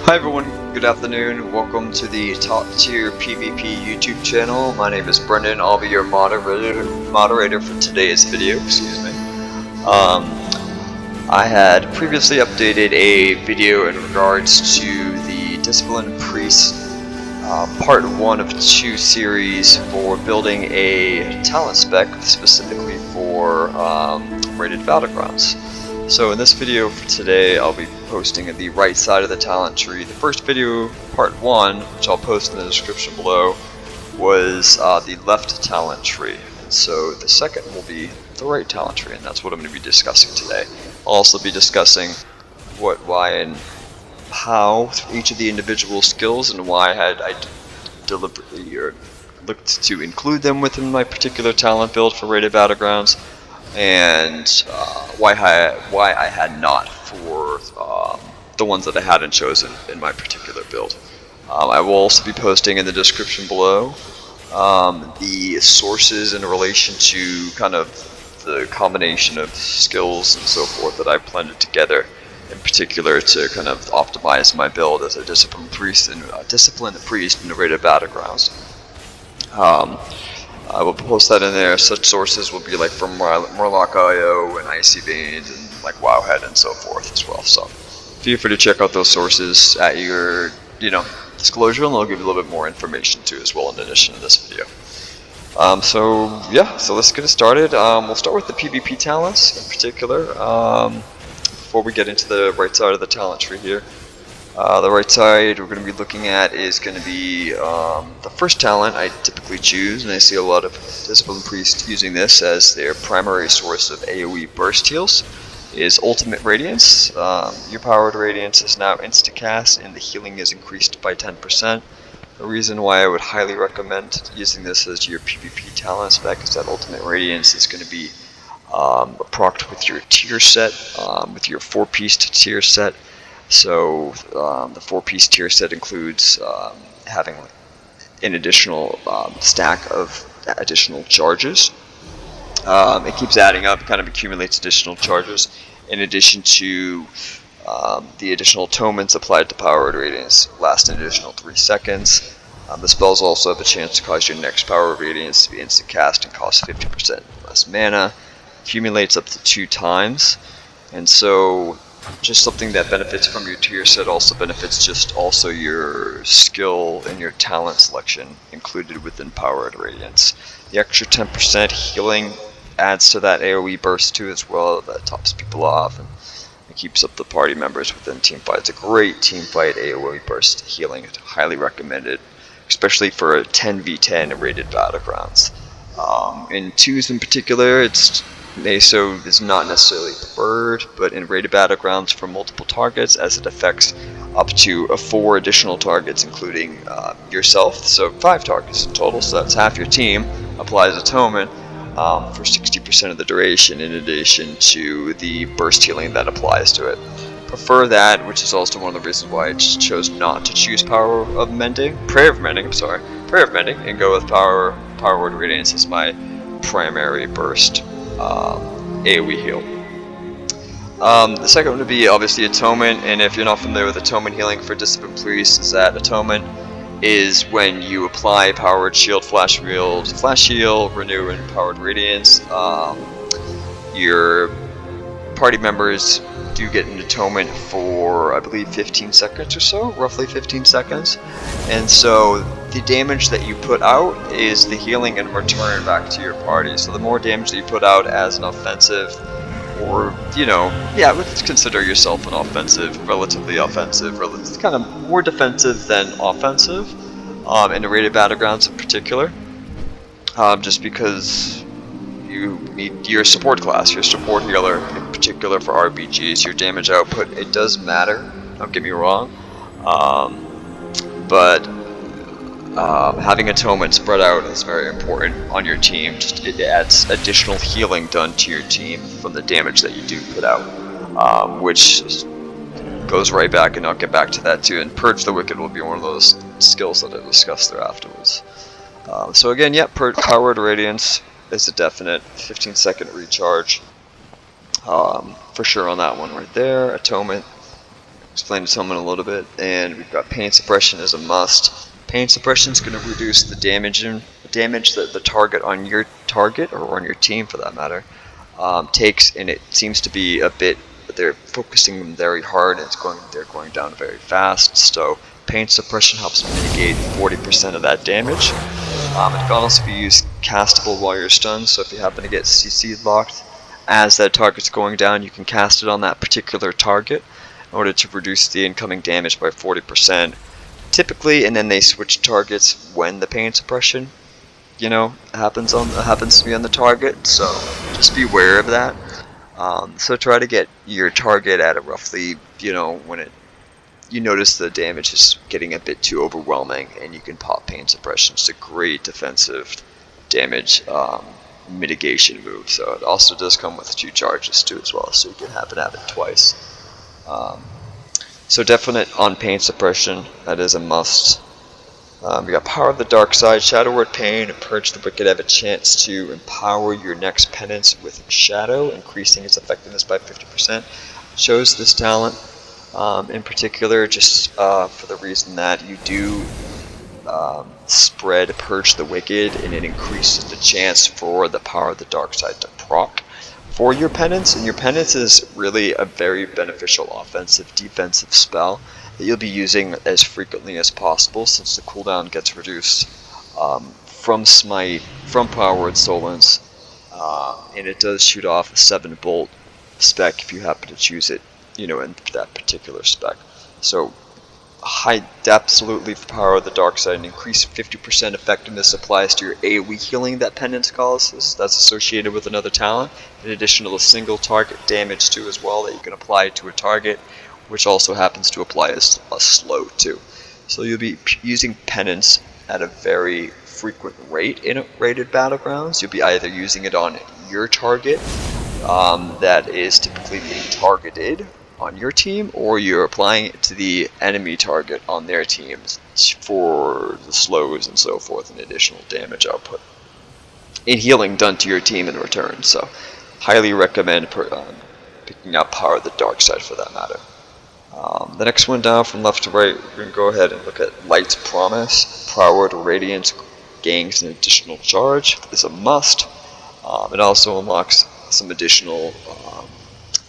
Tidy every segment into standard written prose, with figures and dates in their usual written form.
Hi everyone, good afternoon. Welcome to the Top Tier PvP YouTube channel. My name is Brendan. I'll be your moderator for today's video. Excuse me. I had previously updated a video in regards to the Discipline Priest part 1 of 2 series for building a talent spec specifically for rated battlegrounds. So in this video for today, I'll be posting at the right side of the talent tree. The first video, part 1, which I'll post in the description below, was the left talent tree. And so the second will be the right talent tree, and that's what I'm going to be discussing today. I'll also be discussing what, why, and how each of the individual skills and why I deliberately looked to include them within my particular talent build for rated battlegrounds, and why I had not for the ones that I hadn't chosen in my particular build. I will also be posting in the description below the sources in relation to kind of the combination of skills and so forth that I blended together, in particular to kind of optimize my build as a disciplined priest in the rated battlegrounds. I will post that in there. Such sources will be like from Murloc.io and Icy Veins and like Wowhead and so forth as well. So feel free to check out those sources at your disclosure, and they'll give you a little bit more information too as well in addition to this video. So let's get it started. We'll start with the PvP talents in particular before we get into the right side of the talent tree here. The right side we're going to be looking at is going to be the first talent I typically choose, and I see a lot of Discipline Priests using this as their primary source of AoE burst heals, is Ultimate Radiance. Your powered Radiance is now insta-cast and the healing is increased by 10%. The reason why I would highly recommend using this as your PvP talent spec is that Ultimate Radiance is going to be procced with your tier set, with your 4-piece tier set. So the 4-piece tier set includes having an additional stack of additional charges. It keeps adding up, kind of accumulates additional charges, in addition to the additional atonements applied to powered radiance last an additional 3 seconds. The spells also have a chance to cause your next powered radiance to be instant cast and cost 50% less mana. Accumulates up to 2 times, and so just something that benefits from your tier set also benefits just also your skill and your talent selection included within powered radiance. The extra 10% healing adds to that AoE burst too as well. That tops people off and it keeps up the party members within team fight. It's a great team fight AoE burst healing. It's highly recommended, especially for a 10v10 rated battlegrounds. In 2s in particular, Meso is not necessarily preferred, but in rated battlegrounds for multiple targets, as it affects up to 4 additional targets, including yourself, so 5 targets in total, so that's half your team, applies Atonement for 60% of the duration, in addition to the burst healing that applies to it. Prefer that, which is also one of the reasons why I chose not to choose Prayer of Mending, and go with Powered Radiance as my primary burst AoE heal. The second one would be obviously Atonement, and if you're not familiar with Atonement healing for Discipline Priest, is that Atonement is when you apply Powered Shield, Flash Heal, Renew, and Powered Radiance. Your party members do get an Atonement for, I believe, 15 seconds or so, roughly 15 seconds, and so the damage that you put out is the healing and return back to your party. So the more damage that you put out as an offensive, or let's consider yourself an offensive, relatively offensive, kind of more defensive than offensive in the rated battlegrounds in particular, just because you need your support class, your support healer in particular for RBGS. Your damage output, it does matter, don't get me wrong, but having Atonement spread out is very important on your team. Just it adds additional healing done to your team from the damage that you do put out, which goes right back, and I'll get back to that too. And Purge the Wicked will be one of those skills that I discussed there afterwards. So again, Powered Radiance is a definite 15-second recharge for sure on that one right there. Atonement explain atonement a little bit, and we've got pain suppression as a must. Pain suppression is going to reduce the damage that the target on your target, or on your team for that matter, takes, and it seems to be a bit, they're focusing them very hard, and they're going down very fast. So pain suppression helps mitigate 40% of that damage. It can also be used castable while you're stunned, so if you happen to get CC locked as that target's going down, you can cast it on that particular target in order to reduce the incoming damage by 40%. Typically, and then they switch targets when the pain suppression, happens to be on the target. So just be aware of that. So try to get your target at a roughly, when you notice the damage is getting a bit too overwhelming, and you can pop pain suppression. It's a great defensive damage mitigation move. So it also does come with 2 charges too as well, so you can happen to have it twice. So definite on pain suppression, that is a must. We got Power of the Dark Side, Shadow Word Pain, and Purge the Wicked have a chance to empower your next penance with Shadow, increasing its effectiveness by 50%. Chose this talent in particular just for the reason that you do spread Purge the Wicked, and it increases the chance for the Power of the Dark Side to proc for your penance, and your penance is really a very beneficial offensive defensive spell that you'll be using as frequently as possible, since the cooldown gets reduced from Smite, from Power Word Solence, and it does shoot off a 7-bolt spec if you happen to choose it, in that particular spec. So absolutely for Power of the Dark Side, and increased 50% effectiveness applies to your AoE healing that Penance causes. That's associated with another talent, in addition to the single target damage too as well that you can apply to a target, which also happens to apply as a slow too. So you'll be using Penance at a very frequent rate in rated battlegrounds. You'll be either using it on your target that is typically being targeted on your team, or you're applying it to the enemy target on their teams for the slows and so forth, and additional damage output and healing done to your team in return. So highly recommend picking up Power of the Dark Side for that matter. The next one down from left to right, we're going to go ahead and look at Light's Promise. Power Word Radiance gains an additional charge. It's a must. It also unlocks some additional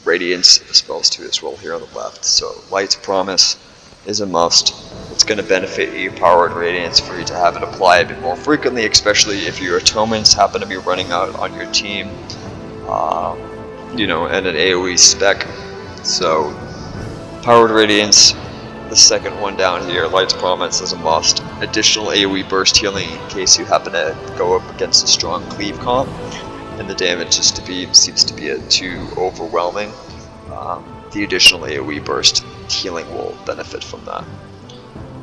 Radiance spells too as well here on the left. So Light's Promise is a must. It's going to benefit you, Power Word Radiance, for you to have it apply a bit more frequently, especially if your atonements happen to be running out on your team, and an AoE spec. So Power Word Radiance, the second one down here, Light's Promise is a must. Additional AoE burst healing in case you happen to go up against a strong cleave comp, and the damage seems to be too overwhelming. The additional AoE burst healing will benefit from that.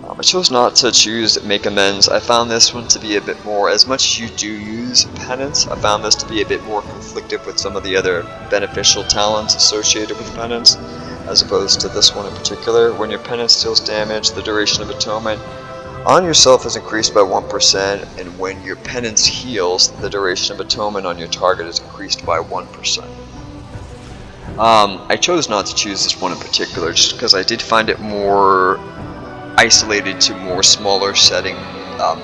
I chose not to choose Make Amends. I found this one to be a bit more, as much as you do use Penance, I found this to be a bit more conflicted with some of the other beneficial talents associated with Penance, as opposed to this one in particular. When your Penance deals damage, the duration of atonement on yourself is increased by 1%, and when your Penance heals, the duration of atonement on your target is increased by 1%. I chose not to choose this one in particular just because I did find it more isolated to more smaller setting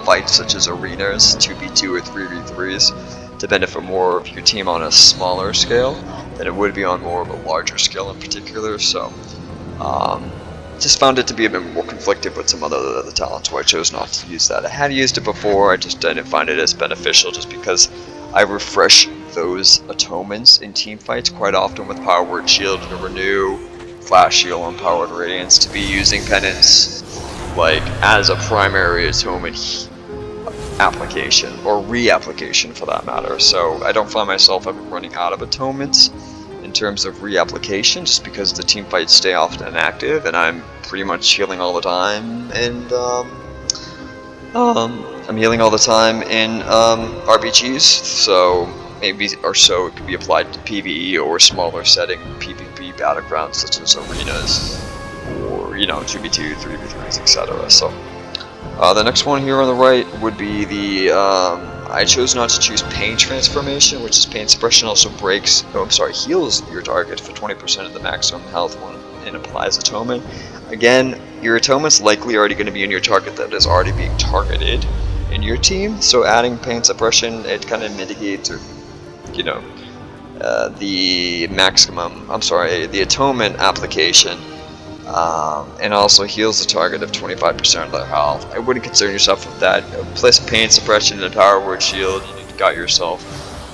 fights such as arenas, 2v2 or 3v3s, to benefit more of your team on a smaller scale than it would be on more of a larger scale in particular. So just found it to be a bit more conflicted with some other talents, so I chose not to use that. I had used it before, I just didn't find it as beneficial just because I refresh those atonements in team fights quite often with Power Word Shield and Renew, Flash Shield, and Power Word Radiance, to be using Penance like as a primary atonement application, or reapplication for that matter. So I don't find myself ever running out of atonements in terms of reapplication, just because the team fights stay often inactive and I'm pretty much healing all the time, and I'm healing all the time in RBGs, so maybe or so it could be applied to PvE or smaller setting PvP battlegrounds such as arenas, or 2v2, 3v3s, etc. So the next one here on the right would be the I chose not to choose Pain Transformation, which is Pain Suppression also heals your target for 20% of the maximum health when and applies Atonement. Again, your Atonement's likely already going to be in your target that is already being targeted in your team, so adding Pain Suppression, it kind of mitigates, or you know, the Atonement application, and also heals the target of 25% of their health. I wouldn't concern yourself with that. Place Pain Suppression and a Power Word Shield, you've got yourself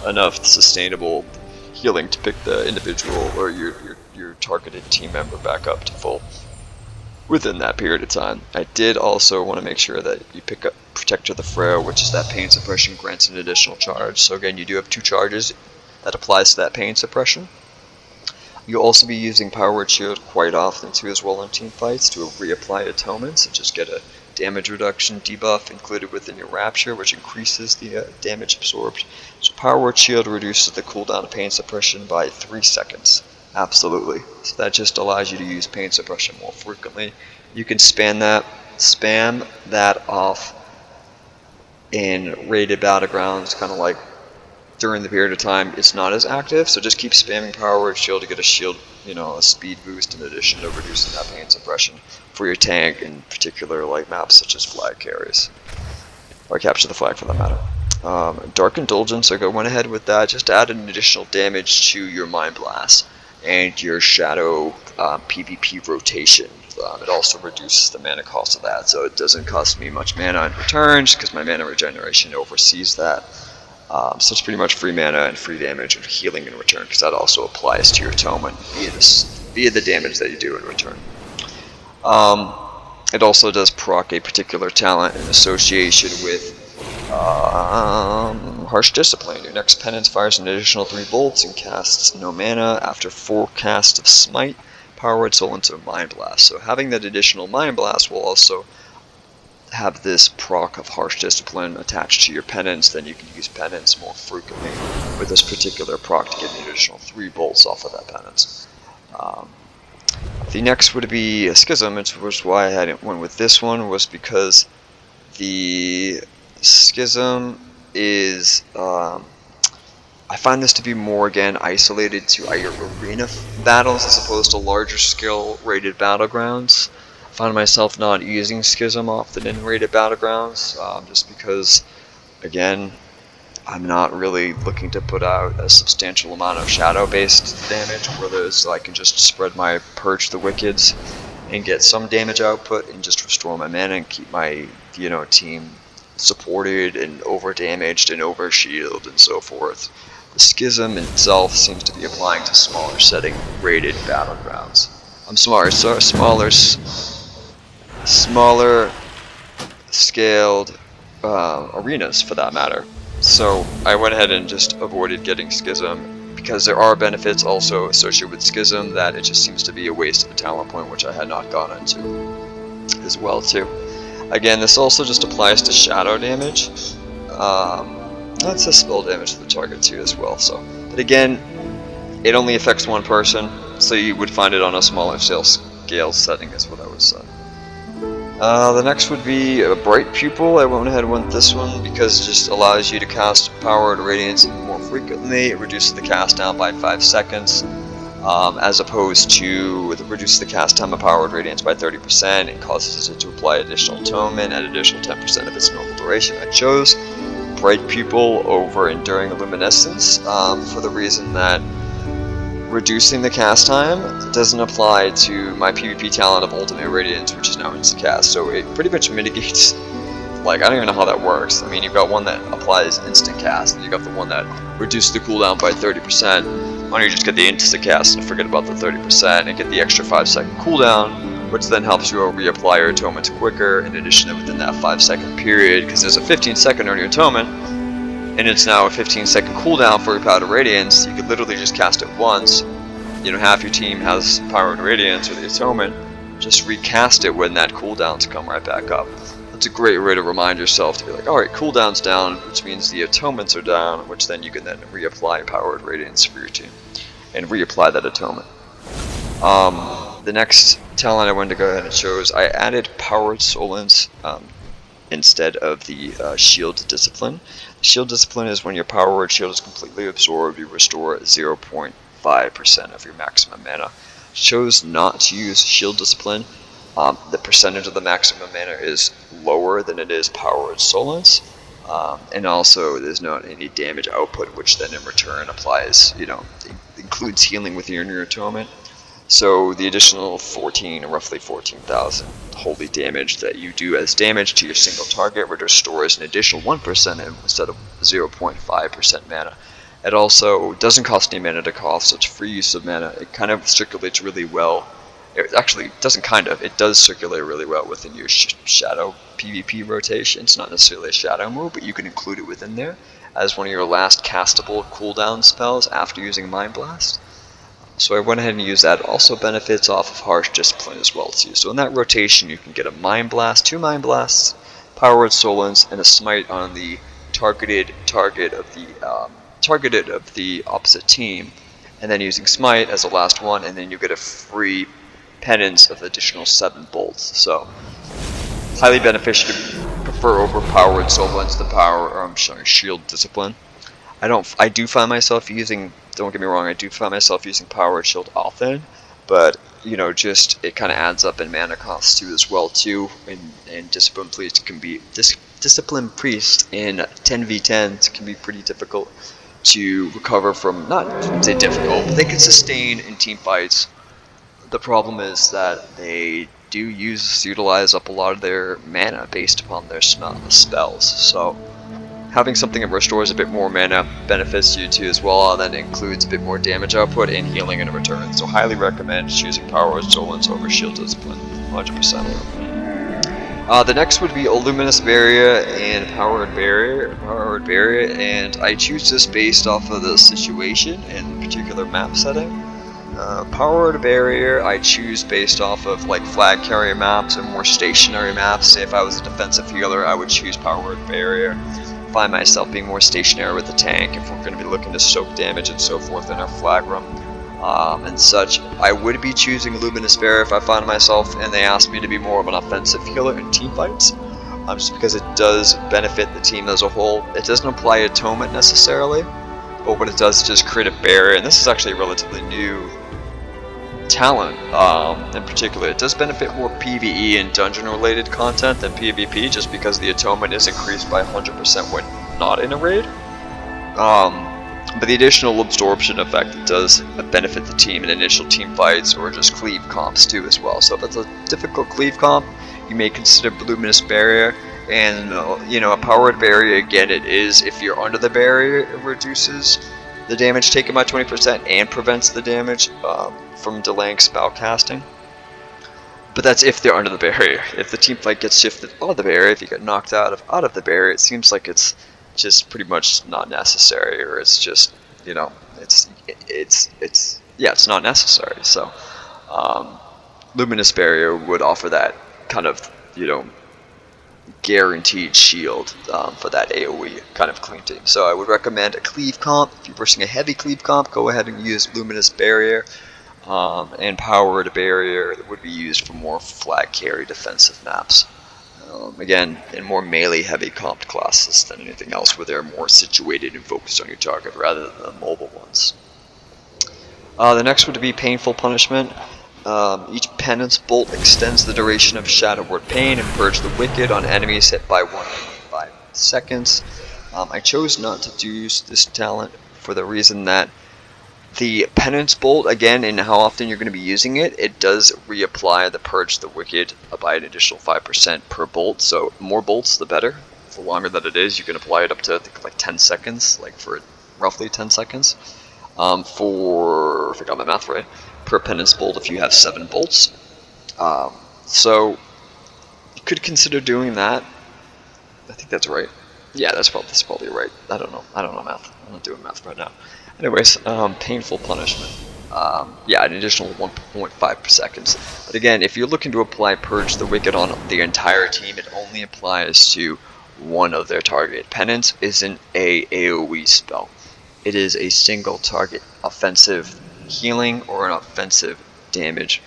enough sustainable healing to pick the individual or your targeted team member back up to full within that period of time. I did also want to make sure that you pick up Protector of the Frail, which is that Pain Suppression grants an additional charge. So again, you do have 2 charges that applies to that Pain Suppression. You'll also be using Power Word Shield quite often too as well in team fights to reapply Atonement, so just get a damage reduction debuff included within your Rapture, which increases the damage absorbed. So Power Word Shield reduces the cooldown of Pain Suppression by 3 seconds. Absolutely. So that just allows you to use Pain Suppression more frequently. You can spam that off in rated battlegrounds, kind of like during the period of time it's not as active, so just keep spamming Power Word Shield to get a shield, a speed boost in addition to reducing that Pain Suppression for your tank, in particular like maps such as flag carries, or Capture the Flag for that matter. Dark Indulgence, I went ahead with that, just add an additional damage to your Mind Blast and your Shadow PvP rotation. It also reduces the mana cost of that, so it doesn't cost me much mana in returns because my mana regeneration oversees that. So it's pretty much free mana and free damage and healing in return, because that also applies to your Atonement via the damage that you do in return. It also does proc a particular talent in association with Harsh Discipline. Your next penance fires an additional 3 bolts and casts no mana after 4 casts of Smite, Power Word Soul into Mind Blast. So having that additional Mind Blast will also have this proc of Harsh Discipline attached to your penance. Then you can use penance more frequently with this particular proc to get an additional 3 bolts off of that penance. The next would be a Schism, which was why I went with this one, was because the Schism is, I find this to be more, again, isolated to arena battles as opposed to larger scale rated battlegrounds. I find myself not using Schism often in rated battlegrounds, just because, again, I'm not really looking to put out a substantial amount of shadow-based damage, so I can just spread my Purge the Wickeds and get some damage output and just restore my mana and keep my team supported and over-damaged and over-shielded and so forth. The Schism itself seems to be applying to smaller setting rated battlegrounds. Smaller scaled arenas for that matter. So I went ahead and just avoided getting Schism because there are benefits also associated with Schism that it just seems to be a waste of a talent point, which I had not gone into as well too. Again, this also just applies to shadow damage. That says spell damage to the target too as well. But again, it only affects one person, so you would find it on a smaller scale setting is what I would say. The next would be a Bright Pupil. I went ahead and went this one because it just allows you to cast Power Word Radiance more frequently. It reduces the cast down by 5 seconds, as opposed to reduces the cast time of Power Word Radiance by 30%. It causes it to apply additional Atonement at additional 10% of its normal duration. I chose Bright Pupil over Enduring Luminescence for the reason that reducing the cast time doesn't apply to my PvP talent of Ultimate Radiance, which is now insta-cast, so it pretty much mitigates, I don't even know how that works. I mean, you've got one that applies instant cast, and you've got the one that reduces the cooldown by 30%. Why don't you just get the insta-cast and forget about the 30% and get the extra 5-second cooldown, which then helps you reapply your Atonements quicker, in addition to within that 5-second period, because there's a 15-second on your Atonement, and it's now a 15-second cooldown for your Power Word Radiance. You could literally just cast it once. Half your team has Power Word Radiance or the Atonement. Just recast it when that cooldown to come right back up. That's a great way to remind yourself to be like, alright, cooldown's down, which means the Atonements are down, which then you can then reapply Power Word Radiance for your team and reapply that Atonement. The next talent I wanted to go ahead and show is I added Power Word Solence instead of the Shield Discipline. Shield Discipline is when your Power Word Shield is completely absorbed, you restore 0.5% of your maximum mana. chose not to use Shield Discipline. The percentage of the maximum mana is lower than it is Powered Solence, and also there's not any damage output, which then in return applies, includes healing within your atonement. So the additional roughly 14,000 holy damage that you do as damage to your single target restores an additional 1% instead of 0.5% mana. It also doesn't cost any mana to cast, so it's free use of mana. It kind of circulates really well. It actually doesn't kind of, it does circulate really well within your shadow PvP rotation. It's not necessarily a shadow move, but you can include it within there as one of your last castable cooldown spells after using Mind Blast. So I went ahead and used that. It also benefits off of Harsh Discipline as well too. So in that rotation you can get a Mind Blast, 2 Mind Blasts, Powered Solence, and a Smite on the target of the opposite team, and then using Smite as the last one, and then you get a free penance of additional 7 bolts. So highly beneficial to prefer over Powered Solence Shield Discipline. I do find myself using, don't get me wrong, I do find myself using Powered Shield often, but just it kind of adds up in mana costs too as well too. And Discipline Priest can be Discipline Priest in 10v10s can be pretty difficult to recover from. Not say difficult, but they can sustain in team fights. The problem is that they do utilize up a lot of their mana based upon their spells. So having something that restores a bit more mana benefits you too as well, and then includes a bit more damage output and healing in return. So highly recommend choosing Powered Solence over Shield Discipline, 100%. The next would be a Luminous Barrier and Powered Barrier, and I choose this based off of the situation and particular map setting. Powered Barrier I choose based off of like flag carrier maps and more stationary maps. Say if I was a defensive healer, I would choose Powered Barrier. Find myself being more stationary with the tank if we're going to be looking to soak damage and so forth in our flag room and such. I would be choosing Luminous Barrier if I find myself and they asked me to be more of an offensive healer in team fights, just because it does benefit the team as a whole. It doesn't apply Atonement necessarily, but what it does is just create a barrier, and this is actually a relatively new talent in particular. It does benefit more PvE and dungeon related content than PvP, just because the atonement is increased by 100% when not in a raid. But the additional absorption effect does benefit the team in initial team fights or just cleave comps too as well. So if it's a difficult cleave comp, you may consider Luminous Barrier. And a Powered Barrier, again, it is, if you're under the barrier, it reduces the damage taken by 20% and prevents the damage from delaying spell casting. But that's if they're under the barrier. If the team fight gets shifted out of the barrier, if you get knocked out of the barrier, it seems like it's just pretty much not necessary, or it's just it's not necessary. So Luminous Barrier would offer that kind of guaranteed shield for that AoE kind of clean team. So I would recommend a cleave comp. If you're pushing a heavy cleave comp, go ahead and use Luminous Barrier, and Powered Barrier would be used for more flag carry defensive maps. Again, in more melee heavy comped classes than anything else, where they're more situated and focused on your target rather than the mobile ones. The next would be Painful Punishment. Each penance bolt extends the duration of Shadow Word Pain and Purge the Wicked on enemies hit by 1.5 seconds. I chose not to use this talent for the reason that the penance bolt, again, and how often you're going to be using it, it does reapply the Purge the Wicked by an additional 5% per bolt. So more bolts, the better. The longer that it is, you can apply it up to, I think, like 10 seconds, like for roughly 10 seconds. If I got my math right, per penance bolt if you have 7 bolts. So you could consider doing that. I think that's right. Yeah, that's probably right. I don't know math. I'm not doing math right now. Anyways, Painful Punishment. An additional 1.5 per second. But again, if you're looking to apply Purge the Wicked on the entire team, it only applies to one of their target. Penance isn't a AoE spell. It is a single target offensive healing or an offensive damage,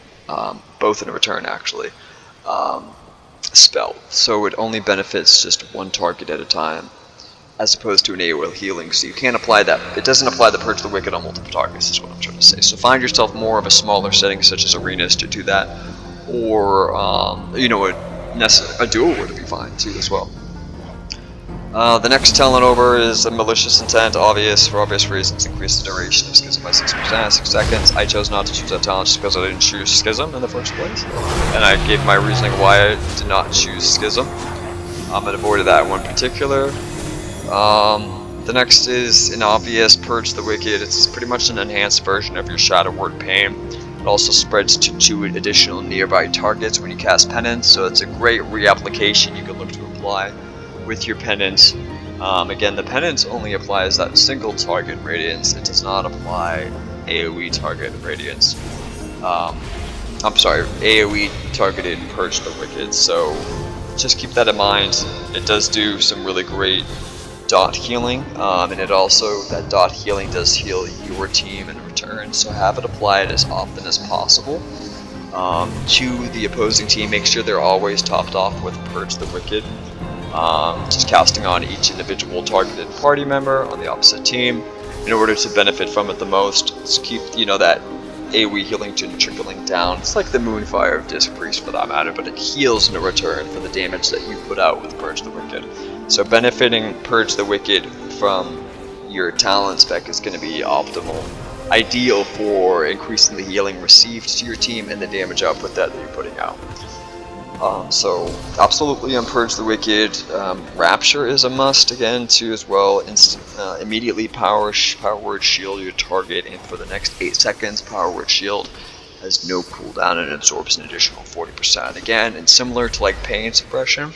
both in return actually, spell. So it only benefits just one target at a time. as opposed to an AoE healing, so you can't apply that. It doesn't apply the Purge the Wicked on multiple targets, is what I'm trying to say. So find yourself more of a smaller setting, such as arenas, to do that, or you know, a duel would be fine too as well. The next talent over is a Malicious Intent, for obvious reasons, increase the duration of Schism by 6%, 6 seconds. I chose not to choose that talent just because I didn't choose Schism in the first place, and I gave my reasoning why I did not choose Schism. And avoided that one in particular. The next is an obvious Purge the Wicked. It's pretty much an enhanced version of your Shadow Word Pain. It also spreads to 2 additional nearby targets when you cast Penance, so it's a great reapplication you can look to apply with your Penance. Again, the Penance only applies that single target radiance. It does not apply AoE target radiance. I'm sorry, AoE targeted Purge the Wicked, so just keep that in mind. It does do some really great dot healing, and it also, that dot healing does heal your team in return, so have it applied as often as possible to the opposing team. Make sure they're always topped off with Purge the Wicked, just casting on each individual targeted party member on the opposite team in order to benefit from it the most. Just keep, you know, that AoE healing trickling down. It's like the Moonfire of Disc Priest for that matter, but it heals in return for the damage that you put out with Purge the Wicked. So benefiting Purge the Wicked from your talent spec is going to be optimal. Ideal for increasing the healing received to your team and the damage output that you're putting out. So absolutely on Purge the Wicked. Rapture is a must again too as well. Immediately power word shield your target, and for the next 8 seconds power word shield has no cooldown and absorbs an additional 40%. Again, and similar to like pain suppression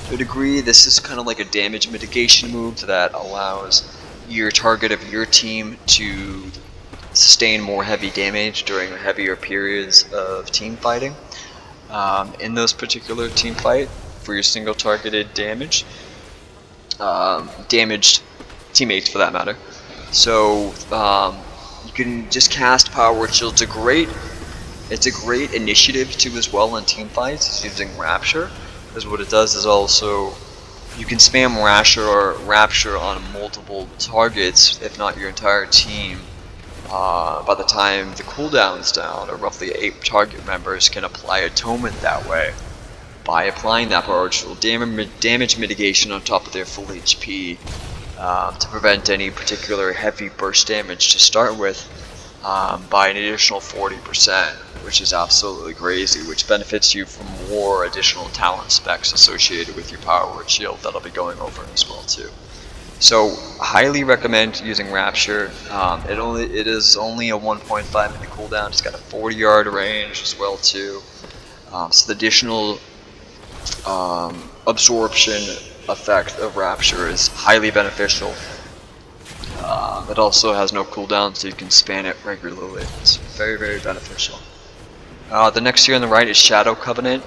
to a degree, this is kind of like a damage mitigation move that allows your target of your team to sustain more heavy damage during heavier periods of team fighting. In those particular team fight, for your single targeted damaged teammates for that matter. So you can just cast Power Word Shield. It's a great initiative too as well in team fights using Rapture, because what it does is also you can spam Rapture on multiple targets, if not your entire team. By the time the cooldown's down, or roughly 8 target members can apply Atonement that way. By applying that Power Word Shield, damage mitigation on top of their full HP to prevent any particular heavy burst damage to start with by an additional 40%, which is absolutely crazy, which benefits you from more additional talent specs associated with your Power Word Shield that I'll be going over as well too. So highly recommend using Rapture. It is only a 1.5 minute cooldown. It's got a 40-yard range as well too. So the additional absorption effect of Rapture is highly beneficial. It also has no cooldown, so you can span it regularly. It's very, very beneficial. The next here on the right is Shadow Covenant,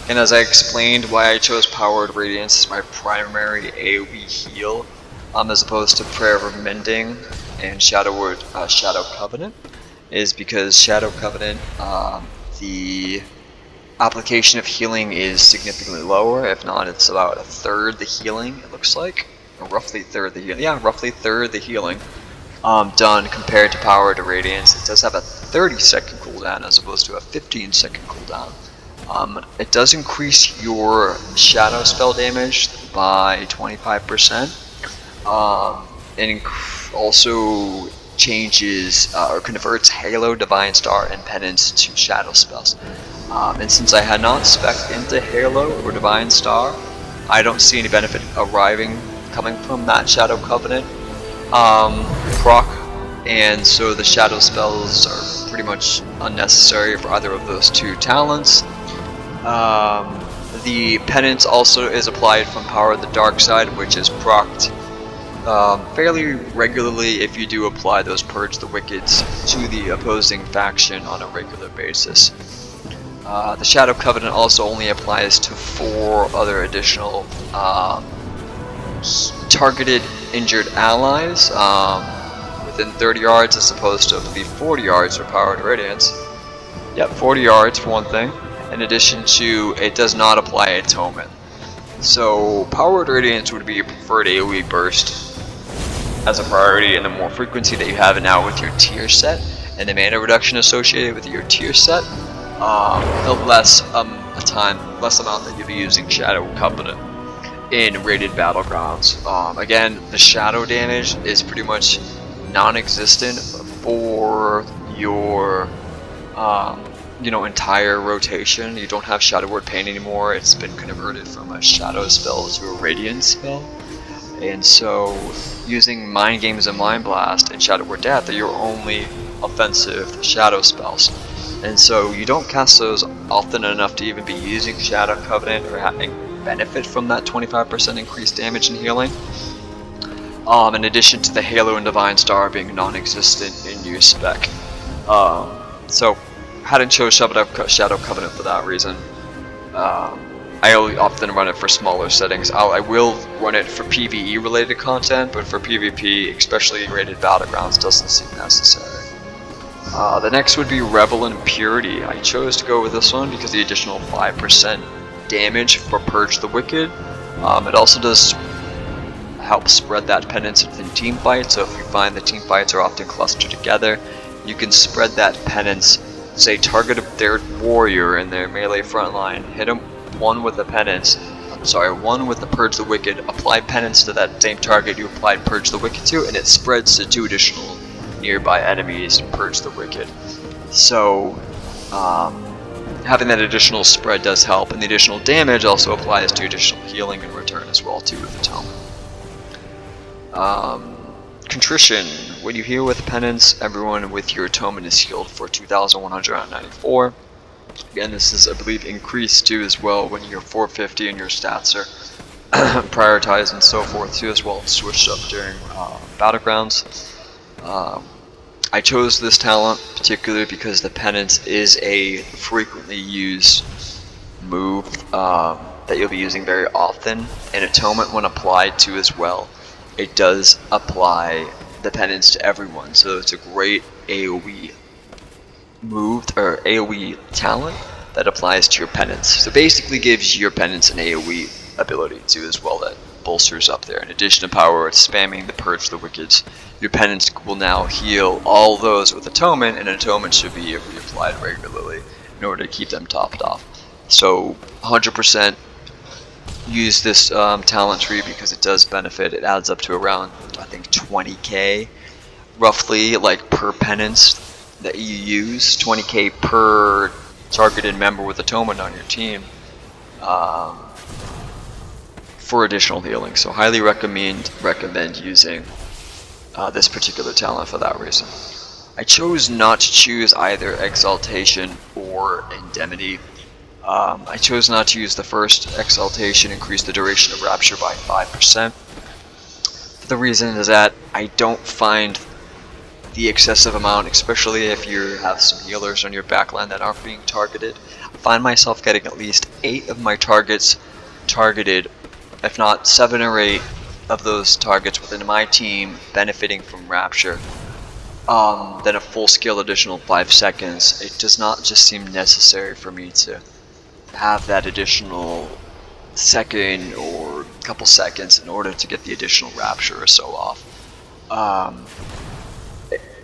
and as I explained why I chose Powered Radiance as my primary AoE heal, as opposed to Prayer of Mending and Shadow Covenant, is because Shadow Covenant, the application of healing is significantly lower. If not, it's about a third the healing, it looks like. Or roughly a third the healing. Yeah, roughly a third the healing done compared to Powered Radiance. It does have a 30-second cooldown as opposed to a 15-second cooldown. It does increase your shadow spell damage by 25%. And also changes or converts Halo, Divine Star, and Penance to shadow spells. And since I had not spec'd into Halo or Divine Star, I don't see any benefit coming from that Shadow Covenant proc, and so the shadow spells are pretty much unnecessary for either of those 2 talents. The Penance also is applied from Power of the Dark Side, which is procced fairly regularly if you do apply those Purge the Wickeds to the opposing faction on a regular basis. The Shadow Covenant also only applies to 4 other additional targeted injured allies within 30 yards as opposed to, I believe, 40 yards for Powered Radiance. Yep, 40 yards for one thing. In addition to, it does not apply Atonement. So Powered Radiance would be your preferred AoE burst as a priority, and the more frequency that you have it now with your tier set and the mana reduction associated with your tier set, the less amount that you'll be using Shadow Covenant in rated battlegrounds. Again, the shadow damage is pretty much non-existent for your entire rotation. You don't have Shadow Word Pain anymore. It's been converted from a shadow spell to a radiant spell. And so using Mind Games and Mind Blast and Shadow Word Death are your only offensive shadow spells. And so you don't cast those often enough to even be using Shadow Covenant or having benefit from that 25% increased damage and healing. In addition to the Halo and Divine Star being non-existent in your spec. So hadn't chose Shadow Covenant for that reason. I often run it for smaller settings. I will run it for PvE related content, but for PvP, especially rated battlegrounds, doesn't seem necessary. The next would be Revel in Purity. I chose to go with this one because the additional 5% damage for Purge the Wicked. It also does help spread that penance within team fights, so if you find the team fights are often clustered together, you can spread that penance. Say target their warrior in their melee front line, hit them one with the Purge the Wicked, apply penance to that same target you applied Purge the Wicked to, and it spreads to 2 additional nearby enemies to Purge the Wicked. So having that additional spread does help, and the additional damage also applies to additional healing in return as well too with the tome. Contrition. When you heal with penance, everyone with your atonement is healed for 2,194. Again, this is, I believe, increased too as well when you're 450 and your stats are prioritized and so forth too as well. It's switched up during battlegrounds. I chose this talent particularly because the penance is a frequently used move that you'll be using very often, and atonement when applied to as well. It does apply the penance to everyone, so it's a great AoE move or AoE talent that applies to your penance. So basically gives your penance an AoE ability too as well that bolsters up there. In addition to power, it's spamming the Purge the Wicked. Your penance will now heal all those with atonement, and atonement should be reapplied regularly in order to keep them topped off. So 100% use this talent tree because it does benefit. It adds up to around, I think, 20k roughly, like per penance that you use, 20k per targeted member with atonement on your team for additional healing. So highly recommend using this particular talent for that reason. I chose not to choose either Exaltation or Indemnity. I chose not to use the first Exaltation, increase the duration of Rapture by 5%. The reason is that I don't find the excessive amount, especially if you have some healers on your backline that aren't being targeted. I find myself getting at least 8 of my targets targeted, if not 7 or 8 of those targets within my team benefiting from Rapture. Then a full scale additional 5 seconds. It does not just seem necessary for me to have that additional second or couple seconds in order to get the additional Rapture or so off.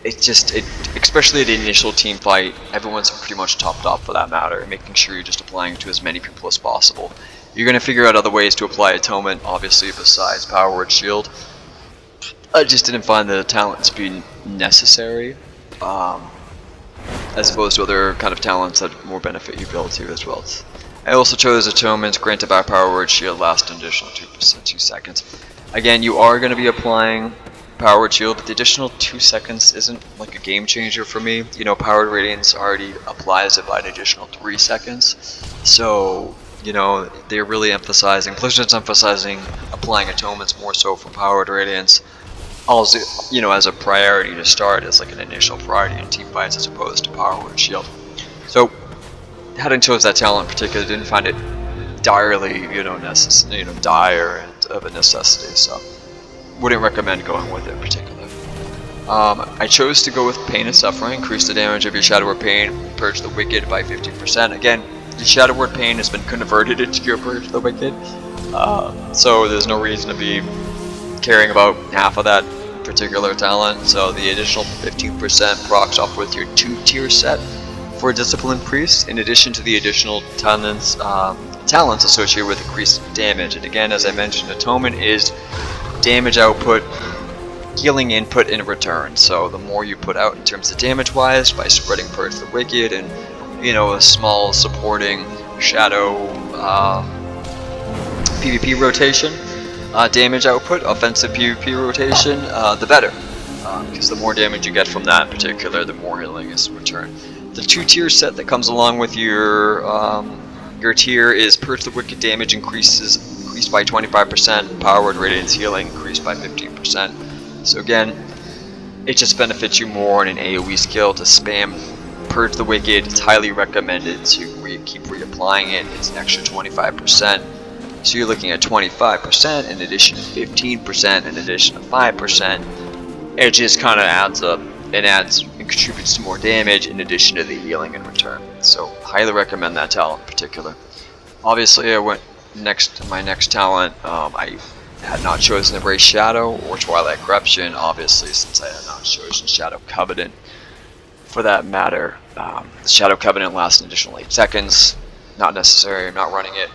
Especially at the initial team fight, everyone's pretty much topped off for that matter, making sure you're just applying to as many people as possible. You're going to figure out other ways to apply atonement, obviously, besides Power Word Shield. I just didn't find the talent to be necessary, as opposed to other kind of talents that more benefit you build to as well. I also chose atonement granted by Power Word Shield, last an additional 2 seconds. Again, you are going to be applying Power Word Shield, but the additional 2 seconds isn't like a game changer for me. You know, Powered Radiance already applies it by an additional 3 seconds. So, you know, they're really emphasizing, Blizzard's emphasizing applying atonements more so for Powered Radiance. Also, you know, as a priority to start, as like an initial priority in team fights as opposed to Power Word Shield. So, hadn't chose that talent in particular, didn't find it dire and of a necessity, so wouldn't recommend going with it in particular. I chose to go with Pain and Suffering, increase the damage of your Shadow Word Pain, Purge the Wicked by 50%. Again, the Shadow Word Pain has been converted into your Purge the Wicked, So there's no reason to be caring about half of that particular talent. So the additional 15% procs off with your 2-tier set for Disciplined Priest, in addition to the additional talents associated with increased damage. And again, as I mentioned, Atonement is damage output, healing input in return. So the more you put out in terms of damage wise by spreading Purge the Wicked and, you know, a small supporting shadow PvP rotation, damage output, offensive PvP rotation, the better. Because the more damage you get from that in particular, the more healing is returned. The 2-tier set that comes along with your tier is Purge the Wicked damage increased by 25%, Powered Radiance healing increased by 15%. So again, it just benefits you more in an AoE skill to spam Purge the Wicked. It's highly recommended to keep reapplying it. It's an extra 25%. So you're looking at 25% in addition to 15% in addition to 5%. It just kind of adds up and contributes to more damage in addition to the healing in return. So highly recommend that talent in particular. Obviously, I went my next talent. I had not chosen Embrace Shadow or Twilight Corruption, obviously, since I had not chosen Shadow Covenant. For that matter, the Shadow Covenant lasts an additional 8 seconds. Not necessary, I'm not running it.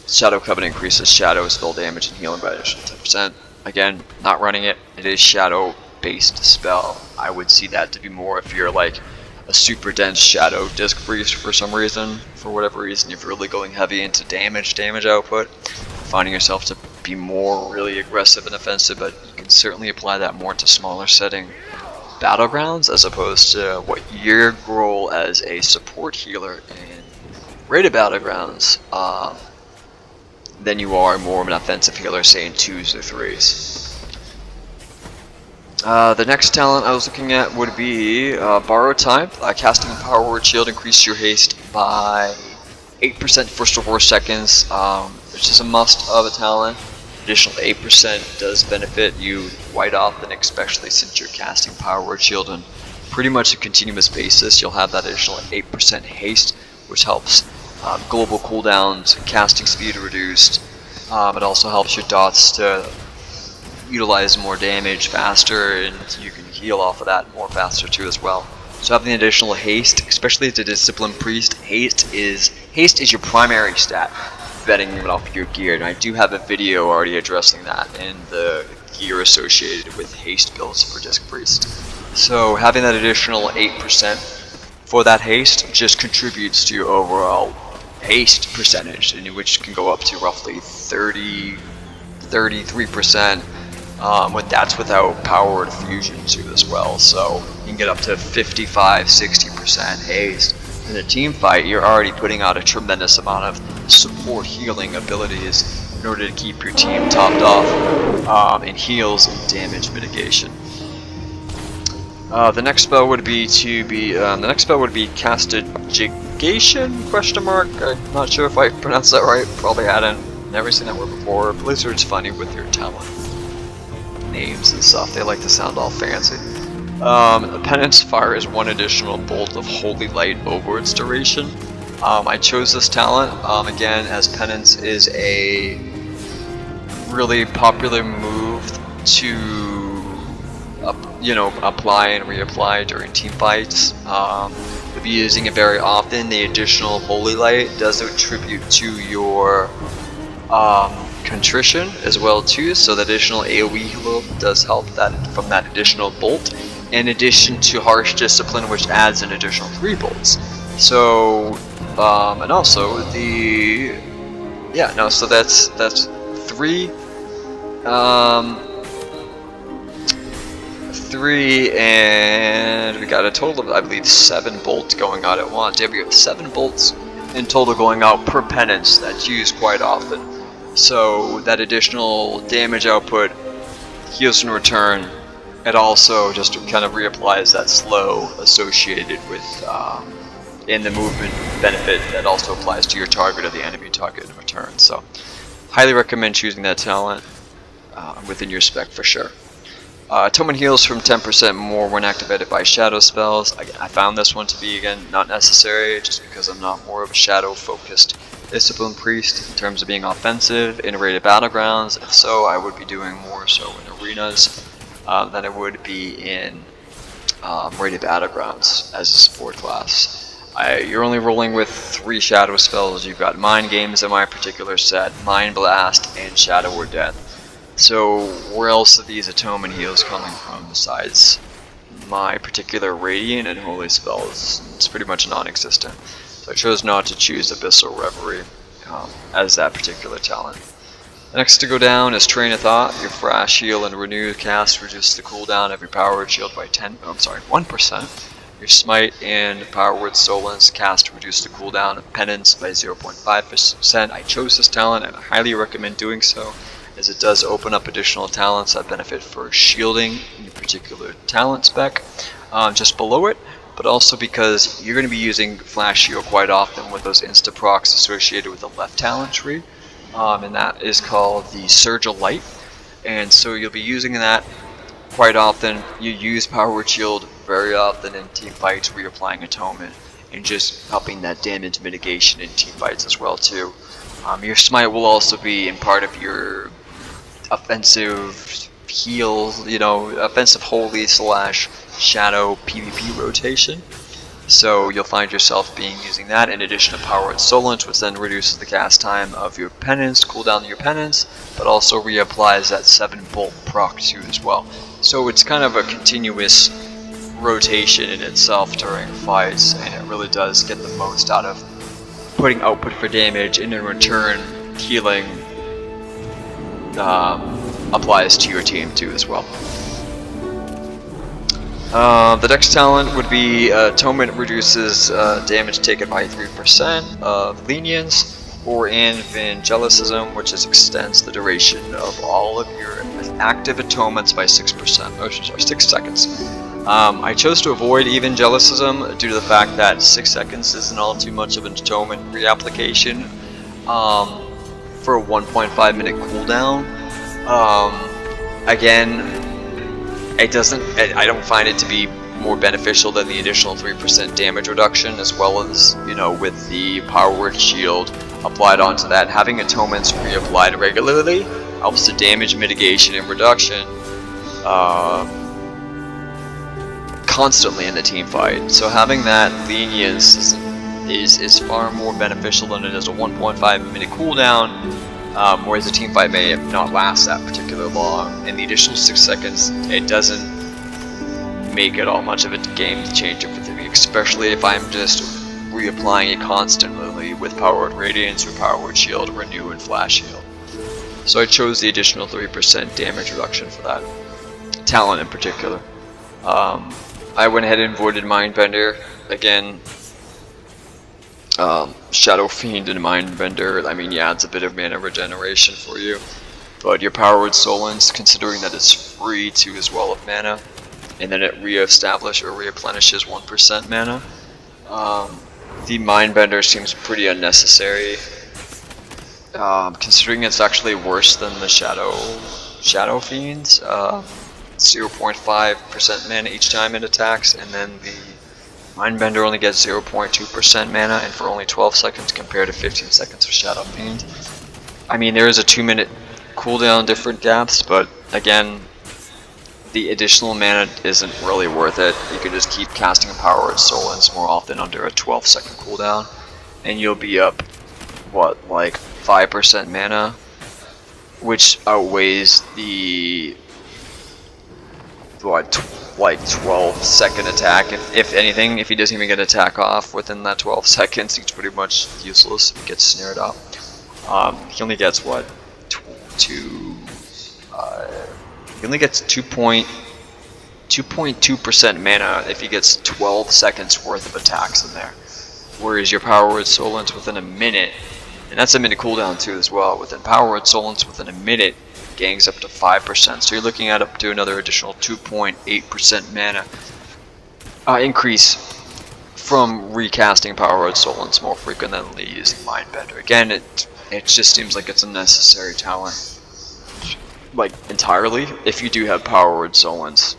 Shadow Covenant increases Shadow spell damage and healing by additional 10%. Again, not running it. It is Shadow based spell. I would see that to be more if you're like a super dense Shadow Disc Priest for some reason. For whatever reason, if you're really going heavy into damage output, finding yourself to be more really aggressive and offensive, but you can certainly apply that more to smaller setting battlegrounds as opposed to what your role as a support healer in rated battlegrounds than you are more of an offensive healer, say in 2s or 3s. The next talent I was looking at would be Borrow Time. Casting Power Word Shield increases your haste by 8% first to 4 seconds, which is a must of a talent. Additional 8% does benefit you quite often, especially since you're casting Power Word Shield on pretty much a continuous basis. You'll have that additional 8% haste, which helps global cooldowns, casting speed reduced. It also helps your dots to utilize more damage faster, and you can heal off of that more faster too as well. So having additional haste, especially to Disciplined Priest, haste is your primary stat, betting it off your gear, and I do have a video already addressing that and the gear associated with haste builds for Disc Priest. So having that additional 8% for that haste just contributes to your overall haste percentage, which can go up to roughly 33%. That's without Powered Fusion too as well, so you can get up to 55-60% haste. In a team fight, you're already putting out a tremendous amount of support healing abilities in order to keep your team topped off in heals and damage mitigation. The next spell would be Castigation ? I'm not sure if I pronounced that right. Probably hadn't. Never seen that word before. Blizzard's funny with their talent names and stuff. They like to sound all fancy. Penance fires 1 additional bolt of Holy Light over its duration. I chose this talent again as Penance is a really popular move to apply and reapply during team fights. You'll be using it very often. The additional Holy Light does attribute to your contrition as well too, so the additional AoE heal does help that from that additional bolt, in addition to Harsh Discipline, which adds an additional 3 bolts. So and also so that's 3 and we got a total of, I believe, 7 bolts going out at once. Yeah, we have 7 bolts in total going out per penance that's used quite often. So that additional damage output heals in return. It also just kind of reapplies that slow associated with in the movement benefit that also applies to your target or the enemy target in return. So highly recommend choosing that talent within your spec for sure. Atonement heals from 10% more when activated by shadow spells. Again, I found this one to be, again, not necessary just because I'm not more of a shadow focused Discipline Priest in terms of being offensive in rated battlegrounds. If so, I would be doing more so in arenas than I would be in rated battlegrounds as a support class. You're only rolling with 3 shadow spells. You've got Mind Games in my particular set, Mind Blast, and Shadow or Death. So where else are these Atonement Heals coming from besides my particular Radiant and Holy spells? It's pretty much non-existent. So I chose not to choose Abyssal Reverie as that particular talent. Next to go down is Train of Thought. Your Flash Heal and Renew cast reduces the cooldown of your Power Word Shield by 1%. Your Smite and Power Word Solence cast reduce the cooldown of Penance by 0.5%. I chose this talent and I highly recommend doing so, as it does open up additional talents that benefit for shielding in your particular talent spec just below it, but also because you're going to be using Flash Shield quite often with those insta procs associated with the left talent tree, and that is called the Surge of Light, and so you'll be using that quite often. You use Power Word Shield very often in team fights where you're applying Atonement and just helping that damage mitigation in team fights as well too. Your Smite will also be in part of your offensive heal, offensive holy / shadow PvP rotation. So you'll find yourself using that in addition to Power Word Solence, which then reduces the cast time of your Penance, cooldown of your Penance, but also reapplies that 7 bolt proc too as well. So it's kind of a continuous rotation in itself during fights, and it really does get the most out of putting output for damage, and in return healing applies to your team too as well. The next talent would be Atonement reduces damage taken by 3% of Lenience or Evangelicism, which extends the duration of all of your active atonements by 6 seconds. I chose to avoid Evangelicism due to the fact that 6 seconds isn't all too much of an atonement reapplication for a 1.5 minute cooldown. Again, I don't find it to be more beneficial than the additional 3% damage reduction, as well as, with the Power Word Shield applied onto that. Having atonements reapplied regularly helps the damage mitigation and reduction constantly in the team fight. So having that lenience is far more beneficial than it is a 1.5 minute cooldown, whereas a team fight may not last that particular long. And the additional 6 seconds, it doesn't make it all much of a game changer for me, especially if I'm just reapplying it constantly with Power Word Radiance or Power Word Shield, Renew, and Flash Heal. So I chose the additional 3% damage reduction for that talent in particular. I went ahead and avoided Mindbender. Again, Shadow Fiend and Mindbender, I mean, yeah, it's a bit of mana regeneration for you, but your Power Word Solence, considering that it's free too as well of mana, and then it re-establishes or replenishes 1% mana, the Mindbender seems pretty unnecessary, considering it's actually worse than the Shadow Fiends. 0.5% mana each time it attacks, and then the Mindbender only gets 0.2% mana and for only 12 seconds compared to 15 seconds of Shadow Fiend. I mean, there is a 2-minute cooldown different gaps, but again, the additional mana isn't really worth it. You can just keep casting a Power Word Solence more often under a 12-second cooldown, and you'll be up, like 5% mana, which outweighs the 12-second attack. If anything, if he doesn't even get attack off within that 12 seconds, he's pretty much useless if he gets snared up. He only gets he only gets 2.2% mana if he gets 12 seconds worth of attacks in there. Whereas your Power Word Solence within a minute, and that's a minute cooldown too as well, within Power Word Solence within a minute gangs up to 5%, so you're looking at up to another additional 2.8% mana increase from recasting Power Word Solence more frequently using Mindbender. Again, it just seems like it's a necessary talent, like entirely. If you do have Power Word Solence,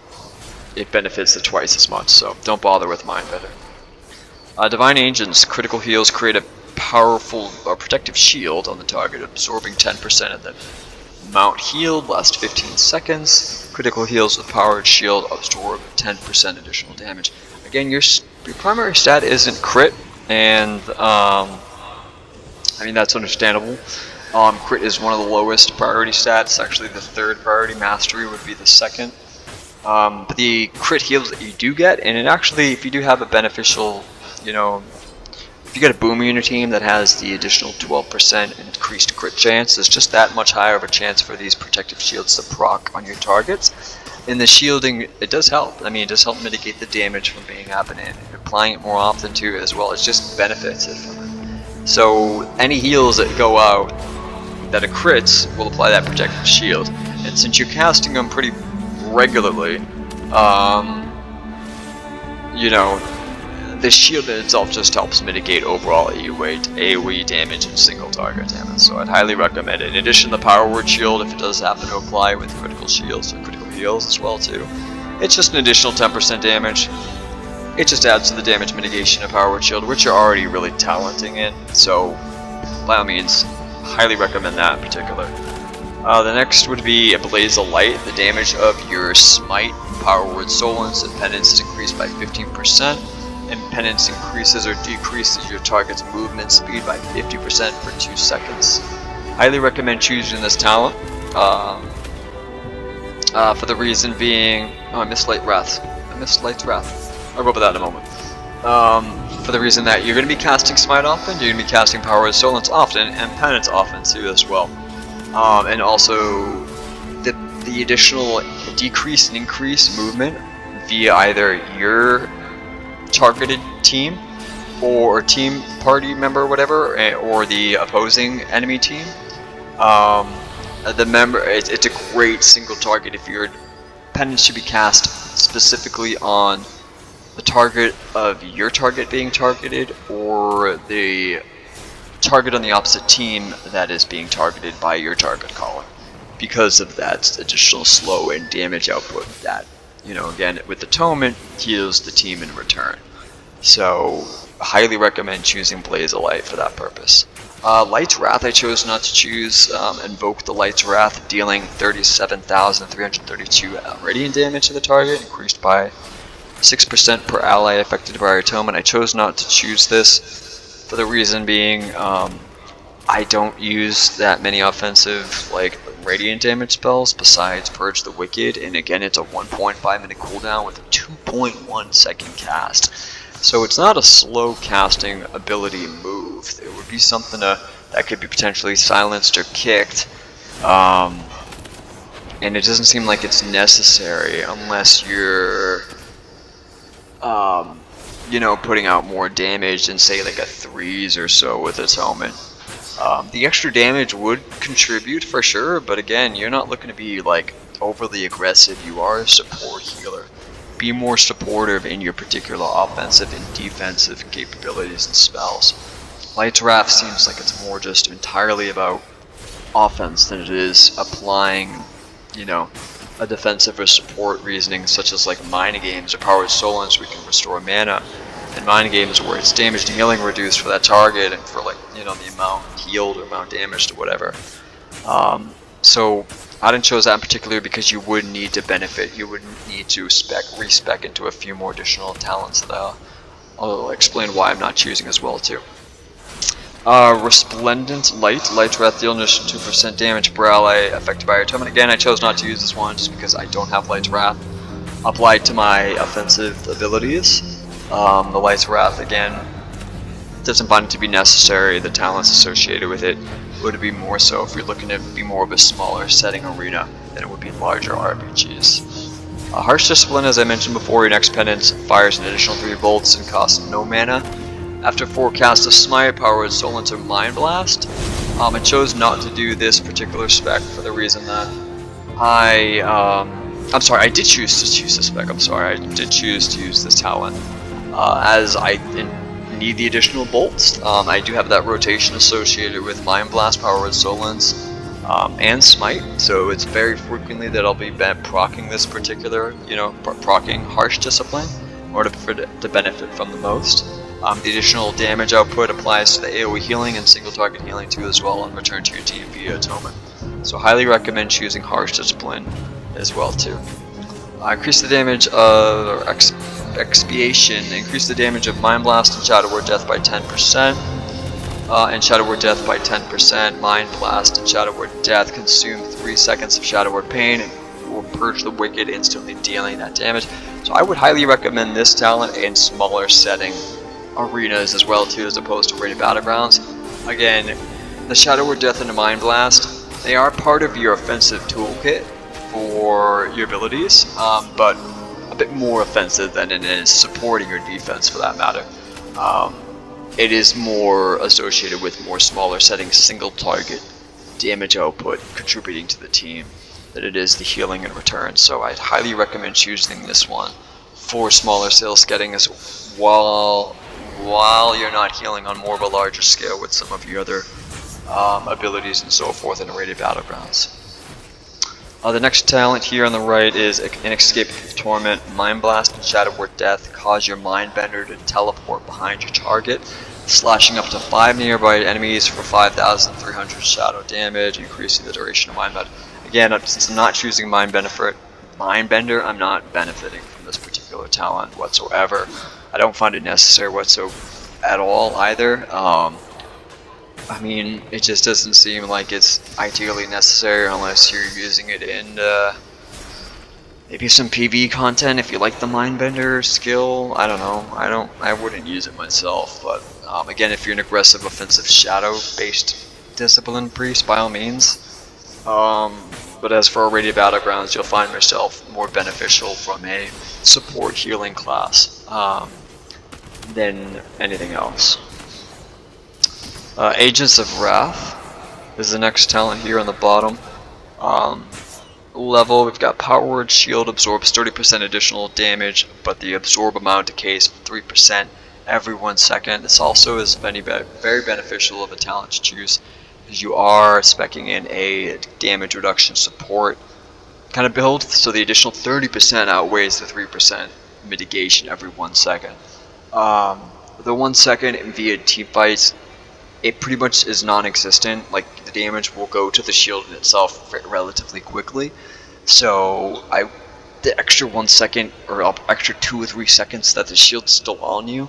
it benefits it twice as much, so don't bother with Mindbender. Divine Agents, critical heals create a powerful protective shield on the target, absorbing 10% of the amount healed, lasts 15 seconds. Critical heals with powered shield absorb 10% additional damage. Again, your primary stat isn't crit, and I mean, that's understandable. Crit is one of the lowest priority stats. Actually, the third priority. Mastery would be the second. But the crit heals that you do get, and it actually, if you do have a beneficial, you know, if you get a boomer in your team that has the additional 12% increased crit chance, there's just that much higher of a chance for these protective shields to proc on your targets. And the shielding, it does help. I mean, it does help mitigate the damage from being happening. Applying it more often too, as well, it just benefits it from it. So any heals that go out that are crits will apply that protective shield. And since you're casting them pretty regularly, you know, the shield in itself just helps mitigate overall AoE damage and single target damage. So I'd highly recommend it. In addition to the power word shield, if it does happen to apply with critical shields or critical heals as well too, it's just an additional 10% damage. It just adds to the damage mitigation of power word shield, which you're already really talenting in. So by all means, highly recommend that in particular. The next would be a Blaze of Light. The damage of your Smite, Power Word, Solence, and Penance is increased by 15%, and Penance increases or decreases your target's movement speed by 50% for 2 seconds. Highly recommend choosing this talent, for the reason being... Oh, I missed Light's Wrath. I'll go over that in a moment. For the reason that you're going to be casting Smite often, you're going to be casting Power Word, Solence often, and Penance often too as well. And also the additional decrease and increase movement via either your targeted team or team party member or whatever, or the opposing enemy team. It's a great single target if your Penance should be cast specifically on the target of your target being targeted, or the target on the opposite team that is being targeted by your target caller, because of that additional slow and damage output that, you know, again, with Atonement, heals the team in return. So, highly recommend choosing Blaze of Light for that purpose. Light's Wrath I chose not to choose. Invoke the Light's Wrath, dealing 37,332 radiant damage to the target, increased by 6% per ally affected by Atonement. I chose not to choose this for the reason being, I don't use that many offensive, like, radiant damage spells besides Purge the Wicked, and again, it's a 1.5 minute cooldown with a 2.1 second cast. So it's not a slow casting ability move. It would be something that could be potentially silenced or kicked, and it doesn't seem like it's necessary unless you're, you know, putting out more damage than, say, like a 3s or so with Atonement. The extra damage would contribute for sure, but again, you're not looking to be like overly aggressive. You are a support healer. Be more supportive in your particular offensive and defensive capabilities and spells. Light's Wrath seems like it's more just entirely about offense than it is applying, you know, a defensive or support reasoning, such as like Mind Games or Powered Solence, we can restore mana, and Mind Games where it's damage to healing reduced for that target and for, like, you know, the amount healed or amount damaged or whatever. So I didn't choose that in particular because you would need to benefit. You would need to respec into a few more additional talents that I'll explain why I'm not choosing as well too. Resplendent Light. Light's Wrath deal 2% damage per ally affected by Atonement. Again, I chose not to use this one just because I don't have Light's Wrath applied to my offensive abilities. The Light's Wrath, again, doesn't find it to be necessary. The talents associated with it would be more so if you're looking to be more of a smaller setting arena than it would be larger RBGs. Harsh Discipline, as I mentioned before, your next penance fires an additional 3 bolts and costs no mana. After 4 casts of Smite, Powered Solence, or Mind Blast. I chose not to do this particular spec for the reason that I did choose to choose this spec. I did choose to use this talent as I need the additional bolts. I do have that rotation associated with Mind Blast, Powered Solence, and Smite, so it's very frequently that I'll be proccing this particular, proccing Harsh Discipline in order for it to benefit from the most. The additional damage output applies to the AoE healing and single target healing too as well, and return to your team via atonement. So highly recommend choosing Harsh Discipline as well too. Increase the damage of Expiation. Increase the damage of Mind Blast and Shadow Word Death by 10%. And Shadow Word Death by 10%. Mind Blast and Shadow Word Death consume 3 seconds of Shadow Word Pain and will purge the wicked, instantly dealing that damage. So I would highly recommend this talent in smaller setting arenas as well too, as opposed to rated battlegrounds. Again, the Shadow Word Death and the Mind Blast, they are part of your offensive toolkit for your abilities, but a bit more offensive than it is supporting your defense for that matter. It is more associated with more smaller settings, single target damage output contributing to the team than it is the healing and return. So I'd highly recommend choosing this one for smaller scale settings while you're not healing on more of a larger scale with some of your other abilities and so forth in rated battlegrounds. The next talent here on the right is Inescapable Torment. Mind Blast and Shadow Word Death cause your Mind Bender to teleport behind your target, slashing up to 5 nearby enemies for 5,300 shadow damage, increasing the duration of Mind Bender. Again, since I'm not choosing Mind Bender, I'm not benefiting from this particular talent whatsoever. I don't find it necessary whatsoever at all either. I mean, it just doesn't seem like it's ideally necessary unless you're using it in maybe some PvE content. If you like the Mindbender skill, I don't know. I wouldn't use it myself. But again, if you're an aggressive, offensive, shadow-based discipline priest, by all means. But as for rated battlegrounds, you'll find yourself more beneficial from a support healing class than anything else. Agents of Wrath is the next talent here on the bottom. Level, we've got Power Word Shield absorbs 30% additional damage, but the absorb amount decays 3% every 1 second. This also is very beneficial of a talent to choose, because you are speccing in a damage reduction support kind of build, so the additional 30% outweighs the 3% mitigation every 1 second. The 1 second via team fights, it pretty much is non-existent. Like, the damage will go to the shield in itself relatively quickly. So the extra 1 second or extra 2 or 3 seconds that the shield's still on you,